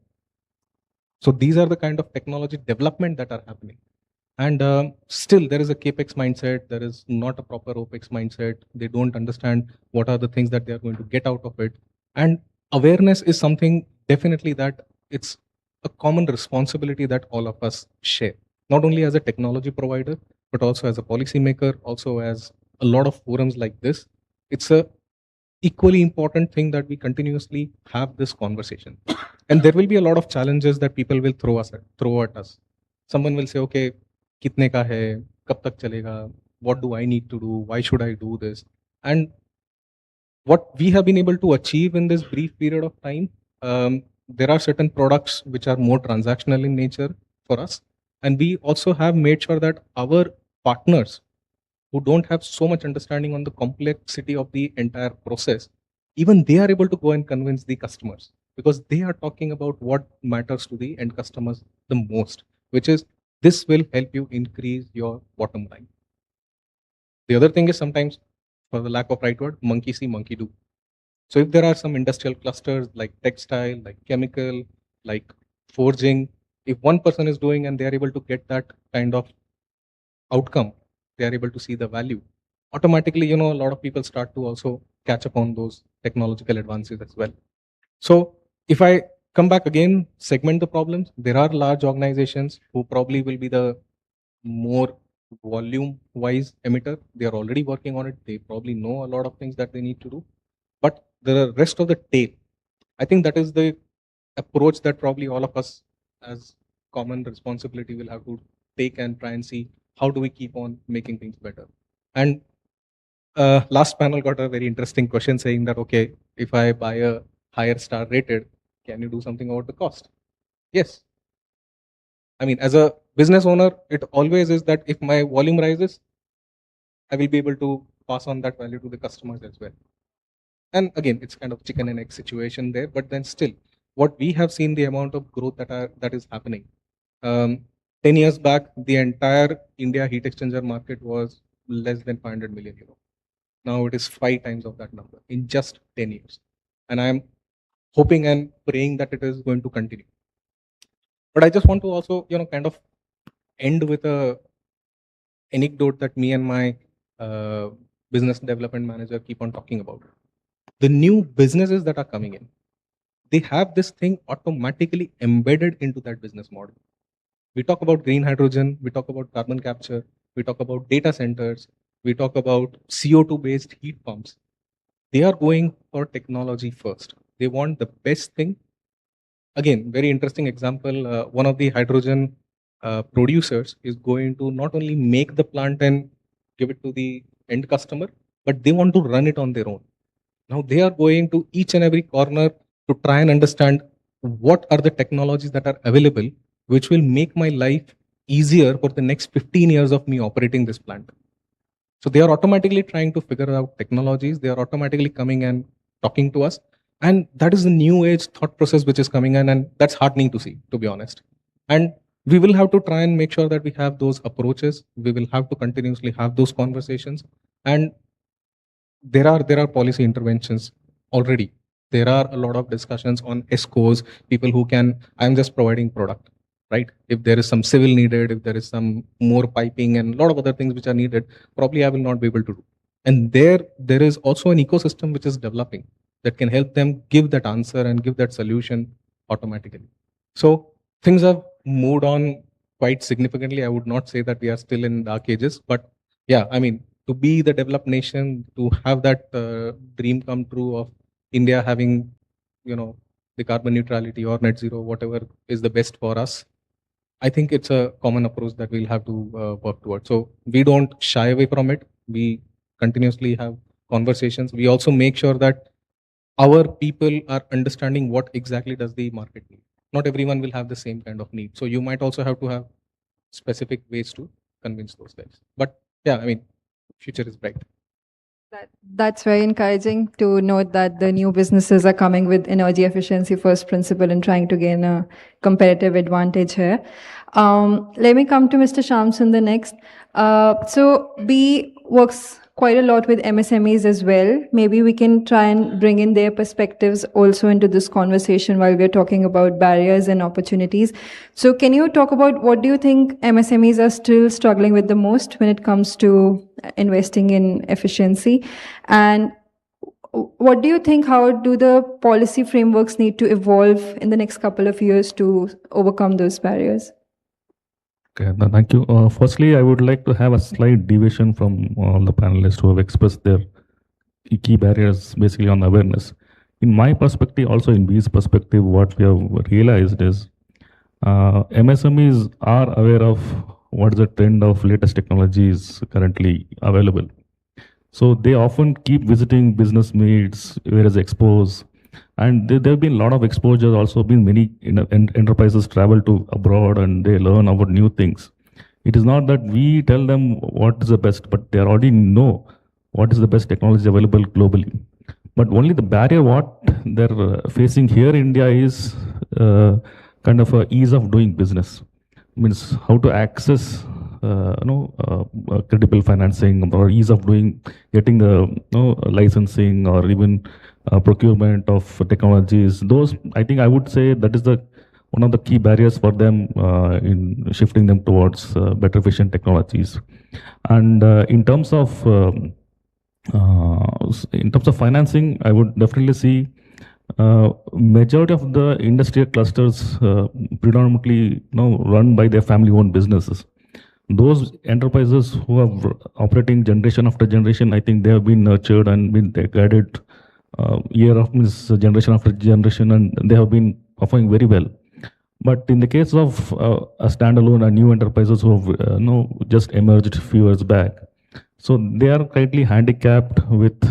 So these are the kind of technology development that are happening. And still, there is a capex mindset. There is not a proper OPEX mindset. They don't understand what are the things that they are going to get out of it. And awareness is something definitely that it's a common responsibility that all of us share, not only as a technology provider, but also as a policymaker, also as a lot of forums like this. It's a equally important thing that we continuously have this conversation. And there will be a lot of challenges that people will throw at us. Someone will say, okay, kitne ka hai, kab tak chalega, what do I need to do, why should I do this? And what we have been able to achieve in this brief period of time, there are certain products which are more transactional in nature for us. And we also have made sure that our partners who don't have so much understanding on the complexity of the entire process, even they are able to go and convince the customers, because they are talking about what matters to the end customers the most, which is this will help you increase your bottom line. The other thing is sometimes, for the lack of right word, monkey see, monkey do. So if there are some industrial clusters like textile, like chemical, like forging, if one person is doing and they are able to get that kind of outcome, they are able to see the value, automatically, a lot of people start to also catch up on those technological advances as well. So if I come back again, segment the problems, there are large organizations who probably will be the more volume wise emitter. They are already working on it. They probably know a lot of things that they need to do. But the rest of the tail, I think that is the approach that probably all of us as common responsibility will have to take and try and see how do we keep on making things better. And last panel got a very interesting question saying that, okay, if I buy a higher star rated, can you do something about the cost? Yes. I mean, as a business owner, it always is that if my volume rises, I will be able to pass on that value to the customers as well. And again, it's kind of chicken and egg situation there, but then still, what we have seen, the amount of growth that is happening. 10 years back, the entire India heat exchanger market was less than 500 million euro. Now it is 5 times of that number in just 10 years. And I'm hoping and praying that it is going to continue. But I just want to also, kind of end with a anecdote that me and my business development manager keep on talking about. The new businesses that are coming in, they have this thing automatically embedded into that business model. We talk about green hydrogen, we talk about carbon capture, we talk about data centers, we talk about CO2 based heat pumps. They are going for technology first. They want the best thing. Again, very interesting example. One of the hydrogen producers is going to not only make the plant and give it to the end customer, but they want to run it on their own. Now they are going to each and every corner to try and understand what are the technologies that are available, which will make my life easier for the next 15 years of me operating this plant. So they are automatically trying to figure out technologies. They are automatically coming and talking to us. And that is the new age thought process which is coming in. And that's heartening to see, to be honest. And we will have to try and make sure that we have those approaches. We will have to continuously have those conversations. And there are policy interventions already. There are a lot of discussions on ESCOs, people who can, I'm just providing product, right? If there is some civil needed, if there is some more piping and a lot of other things which are needed, probably I will not be able to do. And there is also an ecosystem which is developing that can help them give that answer and give that solution automatically. So things have moved on quite significantly. I would not say that we are still in dark ages, but yeah, I mean, to be the developed nation, to have that dream come true of India having, the carbon neutrality or net zero, whatever is the best for us, I think it's a common approach that we'll have to work towards. So we don't shy away from it. We continuously have conversations. We also make sure that our people are understanding what exactly does the market need. Not everyone will have the same kind of need. So you might also have to have specific ways to convince those guys. But yeah, I mean, future is bright. That's very encouraging to note that the new businesses are coming with energy efficiency first principle and trying to gain a competitive advantage here. Let me come to Mr. Shamsundar next. So B works quite a lot with MSMEs as well. Maybe we can try and bring in their perspectives also into this conversation while we're talking about barriers and opportunities. So can you talk about what do you think MSMEs are still struggling with the most when it comes to investing in efficiency? And what do you think? How do the policy frameworks need to evolve in the next couple of years to overcome those barriers? Okay, thank you. Firstly, I would like to have a slight deviation from all the panelists who have expressed their key barriers basically on awareness. In my perspective, also in B's perspective, what we have realized is MSMEs are aware of what is the trend of latest technologies currently available. So they often keep visiting business meets, various expos, and there have been a lot of exposures. Also, been many enterprises travel to abroad and they learn about new things. It is not that we tell them what is the best, but they already know what is the best technology available globally. But only the barrier what they're facing here in India is kind of a ease of doing business. Means how to access credible financing or ease of getting the licensing or even procurement of technologies. Those, I think I would say that is one of the key barriers for them in shifting them towards better efficient technologies. And in terms of financing, I would definitely see majority of the industrial clusters predominantly run by their family-owned businesses. Those enterprises who are operating generation after generation, I think they have been nurtured and been guided generation after generation, and they have been performing very well. But in the case of a standalone and new enterprises who have just emerged a few years back, so they are currently handicapped with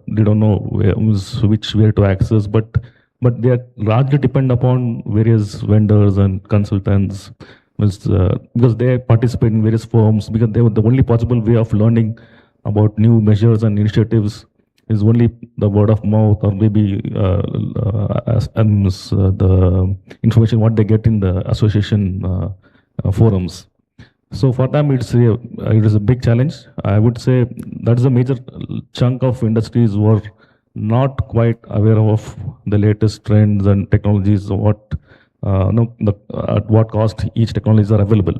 they don't know which way to access, but they are largely depend upon various vendors and consultants. Because they participate in various forums, because they were the only possible way of learning about new measures and initiatives is only the word of mouth, or maybe the information what they get in the association forums. So for them, it is a big challenge. I would say that is a major chunk of industries who are not quite aware of the latest trends and technologies, at what cost each technologies are available.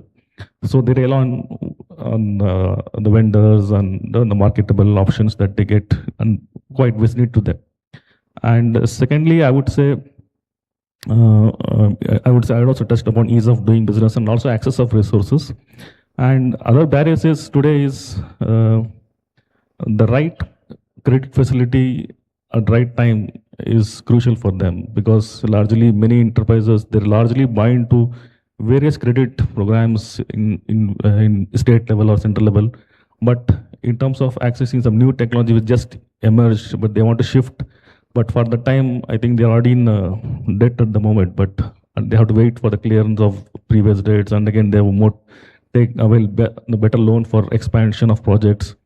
So they rely on the vendors and the marketable options that they get and quite vicinity to them. And secondly, I would say I would also touched upon ease of doing business and also access of resources. And other barriers is today is the right credit facility at right time is crucial for them, because largely many enterprises, they're largely bind to various credit programs in state level or central level. But in terms of accessing some new technology which just emerged, but they want to shift. But for the time, I think they're already in debt at the moment, but they have to wait for the clearance of previous debts. And again, they will take the better loan for expansion of projects.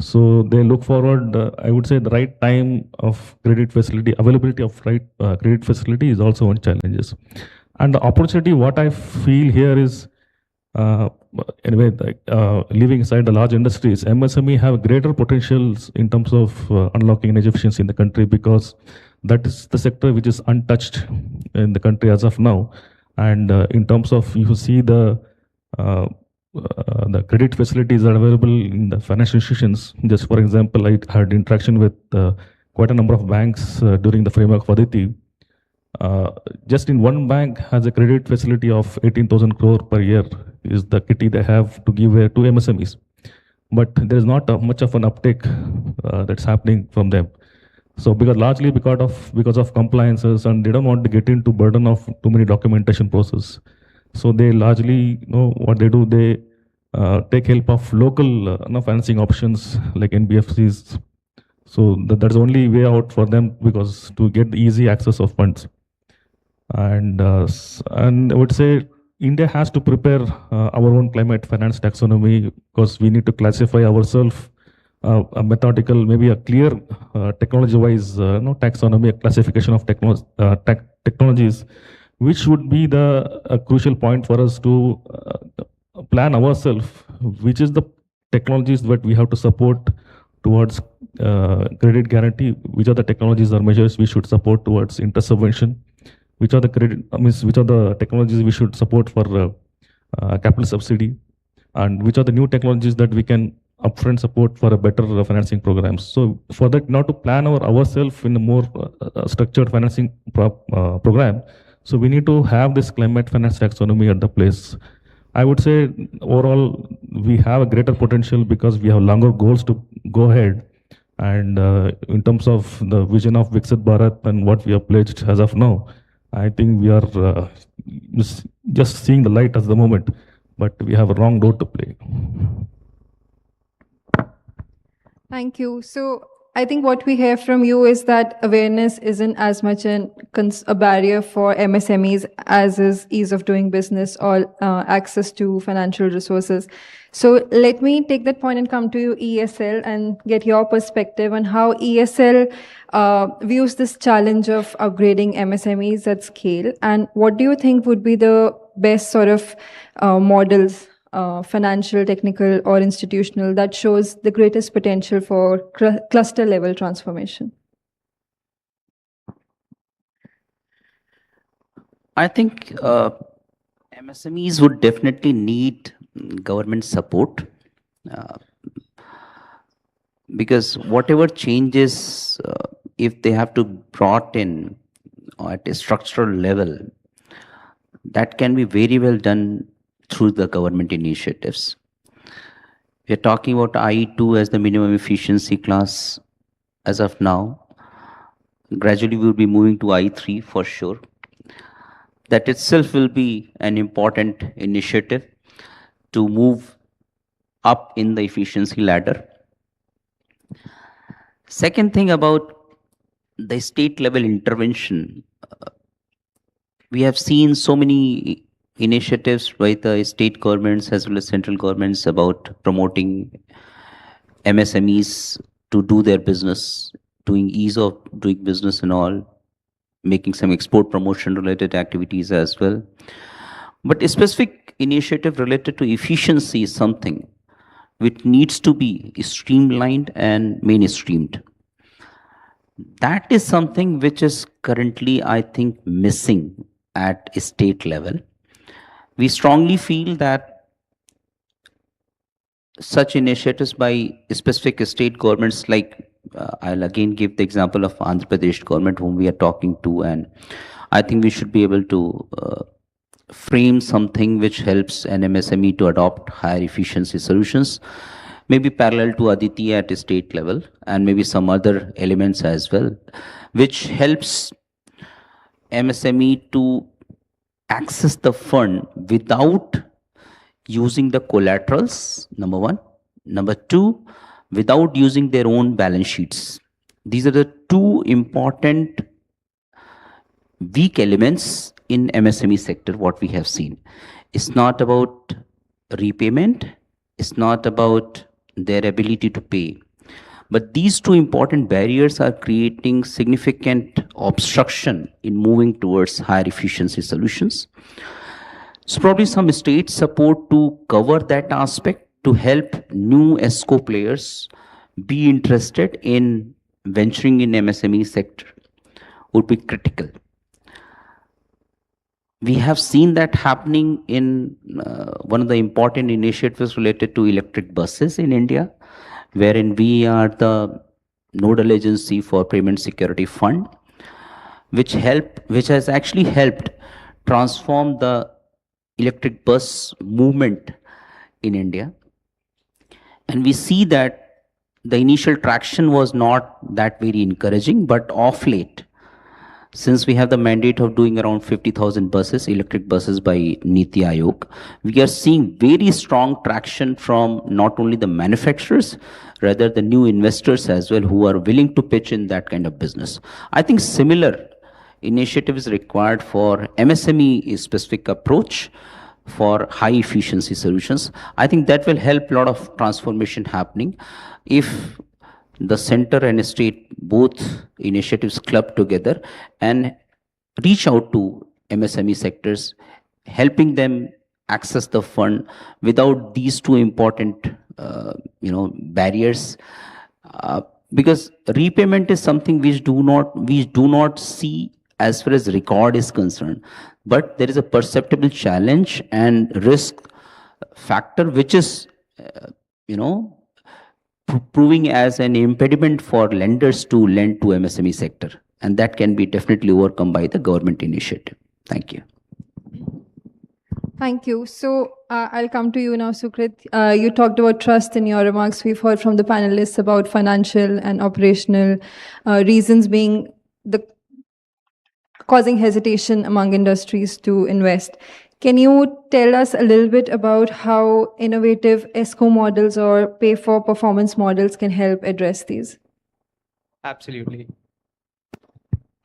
So they look forward, I would say the right time of credit facility, availability of right credit facility is also one challenges. And the opportunity, what I feel here is, anyway, leaving aside the large industries, MSME have greater potentials in terms of unlocking energy efficiency in the country, because that is the sector which is untouched in the country as of now. And in terms of, you see the credit facilities are available in the financial institutions. Just for example, I had interaction with quite a number of banks during the framework of Aditi. Just in one bank has a credit facility of 18,000 crore per year is the kitty they have to give to MSMEs. But there is not much of an uptake that's happening from them. So largely because of compliances, and they don't want to get into burden of too many documentation process. So they largely what they do, they take help of local financing options like NBFCs. So that's the only way out for them, because to get easy access of funds. And I would say India has to prepare our own climate finance taxonomy, because we need to classify ourselves a methodical, maybe a clear technology-wise taxonomy, a classification of technologies, which would be the crucial point for us to plan ourselves, which is the technologies that we have to support towards credit guarantee, which are the technologies or measures we should support towards interest subvention, which are the technologies we should support for capital subsidy, and which are the new technologies that we can upfront support for a better financing program. So for that, now to plan ourselves in a more structured financing program, so we need to have this climate finance taxonomy at the place. I would say overall we have a greater potential because we have longer goals to go ahead. And in terms of the vision of Viksit Bharat and what we have pledged as of now, I think we are just seeing the light at the moment, but we have a long road to play. Thank you. So I think what we hear from you is that awareness isn't as much a barrier for MSMEs as is ease of doing business or access to financial resources. So let me take that point and come to you, ESL, and get your perspective on how ESL views this challenge of upgrading MSMEs at scale. And what do you think would be the best sort of models, financial, technical, or institutional, that shows the greatest potential for cluster level transformation? I think MSMEs would definitely need government support because whatever changes, if they have to brought in at a structural level, that can be very well done through the government initiatives. We are talking about I2 as the minimum efficiency class as of now. Gradually we will be moving to I3 for sure. That itself will be an important initiative to move up in the efficiency ladder. Second thing about the state level intervention, we have seen so many initiatives by the state governments as well as central governments about promoting MSMEs to do their business, doing ease of doing business and all, making some export promotion related activities as well. But a specific initiative related to efficiency is something which needs to be streamlined and mainstreamed. That is something which is currently, I think, missing at a state level. We strongly feel that such initiatives by specific state governments, like I'll again give the example of Andhra Pradesh government whom we are talking to, and I think we should be able to frame something which helps an MSME to adopt higher efficiency solutions, maybe parallel to Aditi at a state level, and maybe some other elements as well, which helps MSME to access the fund without using the collaterals, number one. Number two, without using their own balance sheets. These are the two important weak elements in MSME sector, what we have seen. It's not about repayment, it's not about their ability to pay. But these two important barriers are creating significant obstruction in moving towards higher efficiency solutions. So probably some state support to cover that aspect to help new ESCO players be interested in venturing in MSME sector would be critical. We have seen that happening in one of the important initiatives related to electric buses in India, wherein we are the nodal agency for Payment Security Fund, which has actually helped transform the electric bus movement in India. And we see that the initial traction was not that very encouraging, but of late, since we have the mandate of doing around 50,000 buses, electric buses by Niti Aayog, we are seeing very strong traction from not only the manufacturers, rather the new investors as well, who are willing to pitch in that kind of business. I think similar initiative is required for MSME specific approach for high efficiency solutions. I think that will help a lot of transformation happening if the center and state both initiatives club together and reach out to MSME sectors, helping them access the fund without these two important barriers, because repayment is something we do not see as far as record is concerned, but there is a perceptible challenge and risk factor which is proving as an impediment for lenders to lend to MSME sector, and that can be definitely overcome by the government initiative. Thank you. Thank you. So I'll come to you now, Sukrit. You talked about trust in your remarks. We've heard from the panelists about financial and operational reasons being causing hesitation among industries to invest. Can you tell us a little bit about how innovative ESCO models or pay-for-performance models can help address these? Absolutely.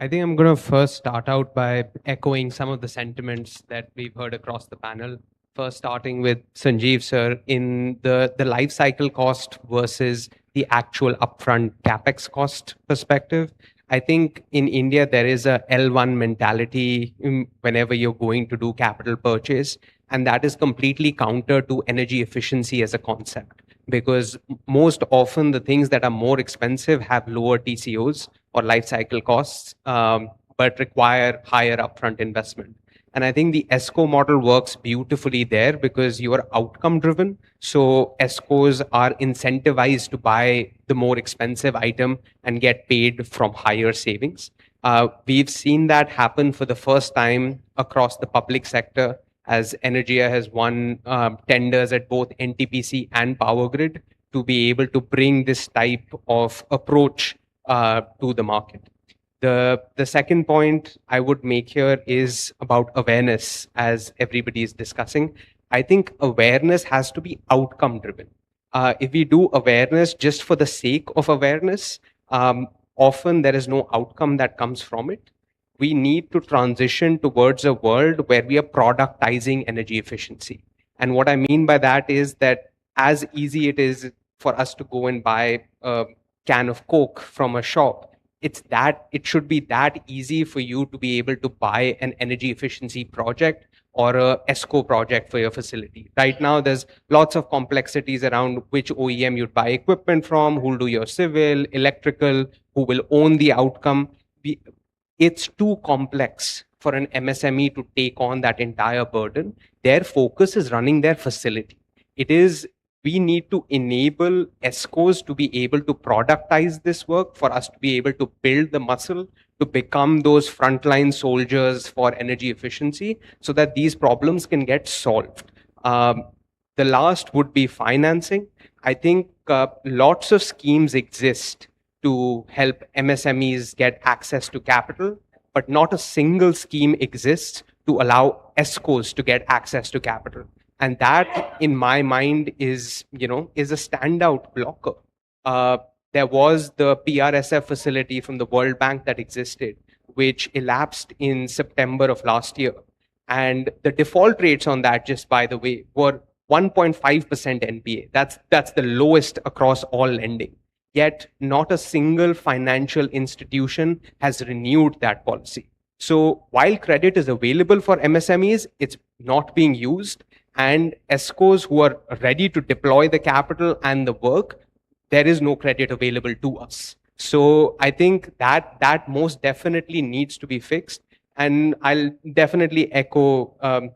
I think I'm going to first start out by echoing some of the sentiments that we've heard across the panel. First, starting with Sanjeev sir, in the life cycle cost versus the actual upfront capex cost perspective. I think in India, there is a L1 mentality whenever you're going to do capital purchase, and that is completely counter to energy efficiency as a concept. Because most often the things that are more expensive have lower TCOs or life cycle costs, but require higher upfront investment. And I think the ESCO model works beautifully there because you are outcome driven. So ESCOs are incentivized to buy the more expensive item and get paid from higher savings. We've seen that happen for the first time across the public sector, as Energia has won tenders at both NTPC and Power Grid to be able to bring this type of approach to the market. The second point I would make here is about awareness, as everybody is discussing. I think awareness has to be outcome driven. If we do awareness just for the sake of awareness, often there is no outcome that comes from it. We need to transition towards a world where we are productizing energy efficiency. And what I mean by that is that as easy it is for us to go and buy a can of Coke from a shop, it should be that easy for you to be able to buy an energy efficiency project or a ESCO project for your facility. Right now, there's lots of complexities around which OEM you'd buy equipment from, who'll do your civil, electrical, who will own the outcome. It's too complex for an MSME to take on that entire burden. Their focus is running their facility. We need to enable ESCOs to be able to productize this work for us to be able to build the muscle to become those frontline soldiers for energy efficiency so that these problems can get solved. The last would be financing. I think lots of schemes exist to help MSMEs get access to capital, but not a single scheme exists to allow ESCOs to get access to capital. And that, in my mind, is a standout blocker. There was the PRSF facility from the World Bank that existed, which elapsed in September of last year. And the default rates on that, just by the way, were 1.5% NPA. That's the lowest across all lending. Yet not a single financial institution has renewed that policy. So while credit is available for MSMEs, it's not being used. And ESCOs who are ready to deploy the capital and the work, there is no credit available to us. So I think that most definitely needs to be fixed. And I'll definitely echo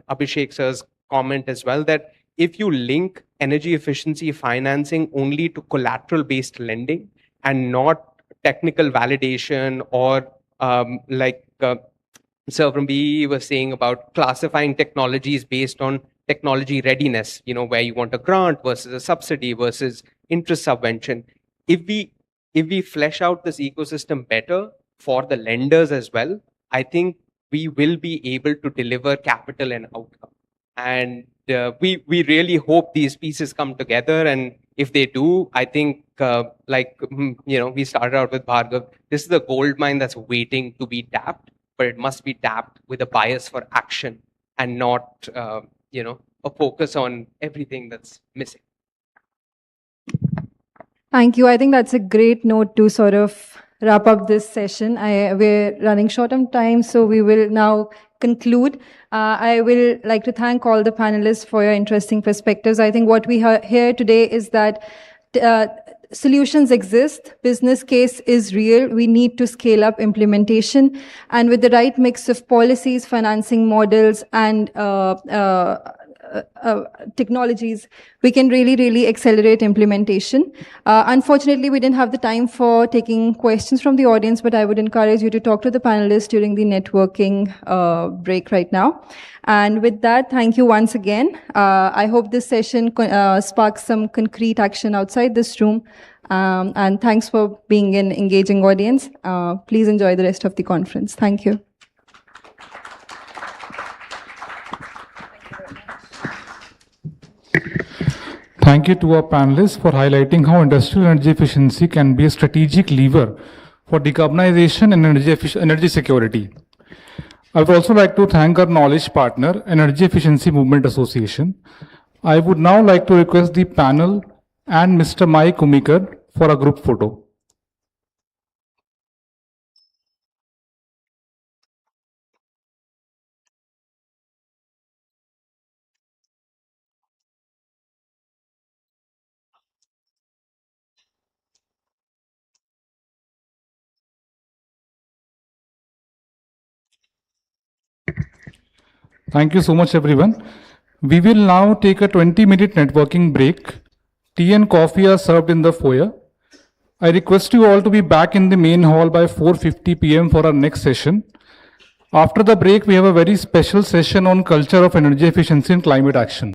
Abhishek sir's comment as well, that if you link energy efficiency financing only to collateral-based lending and not technical validation or Sir from BE was saying about classifying technologies based on technology readiness, where you want a grant versus a subsidy versus interest subvention. If we flesh out this ecosystem better for the lenders as well, I think we will be able to deliver capital and outcome. And we really hope these pieces come together. And if they do, I think, we started out with Bhargav, this is the gold mine that's waiting to be tapped, but it must be tapped with a bias for action and not, a focus on everything that's missing. Thank you. I think that's a great note to sort of wrap up this session. We're running short on time, so we will now conclude. I will like to thank all the panelists for your interesting perspectives. I think what we hear today is that solutions exist, business case is real, we need to scale up implementation, and with the right mix of policies, financing models, and technologies, we can really accelerate implementation. Unfortunately, we didn't have the time for taking questions from the audience, but I would encourage you to talk to the panelists during the networking break right now. And with that, thank you once again. I hope this session sparks some concrete action outside this room. And thanks for being an engaging audience. Please enjoy the rest of the conference. Thank you. Thank you to our panelists for highlighting how industrial energy efficiency can be a strategic lever for decarbonization and energy security. I would also like to thank our knowledge partner, Energy Efficiency Movement Association. I would now like to request the panel and Mr. Mike Umikar for a group photo. Thank you so much, everyone. We will now take a 20-minute networking break. Tea and coffee are served in the foyer. I request you all to be back in the main hall by 4:50 p.m. for our next session. After the break, we have a very special session on culture of energy efficiency and climate action.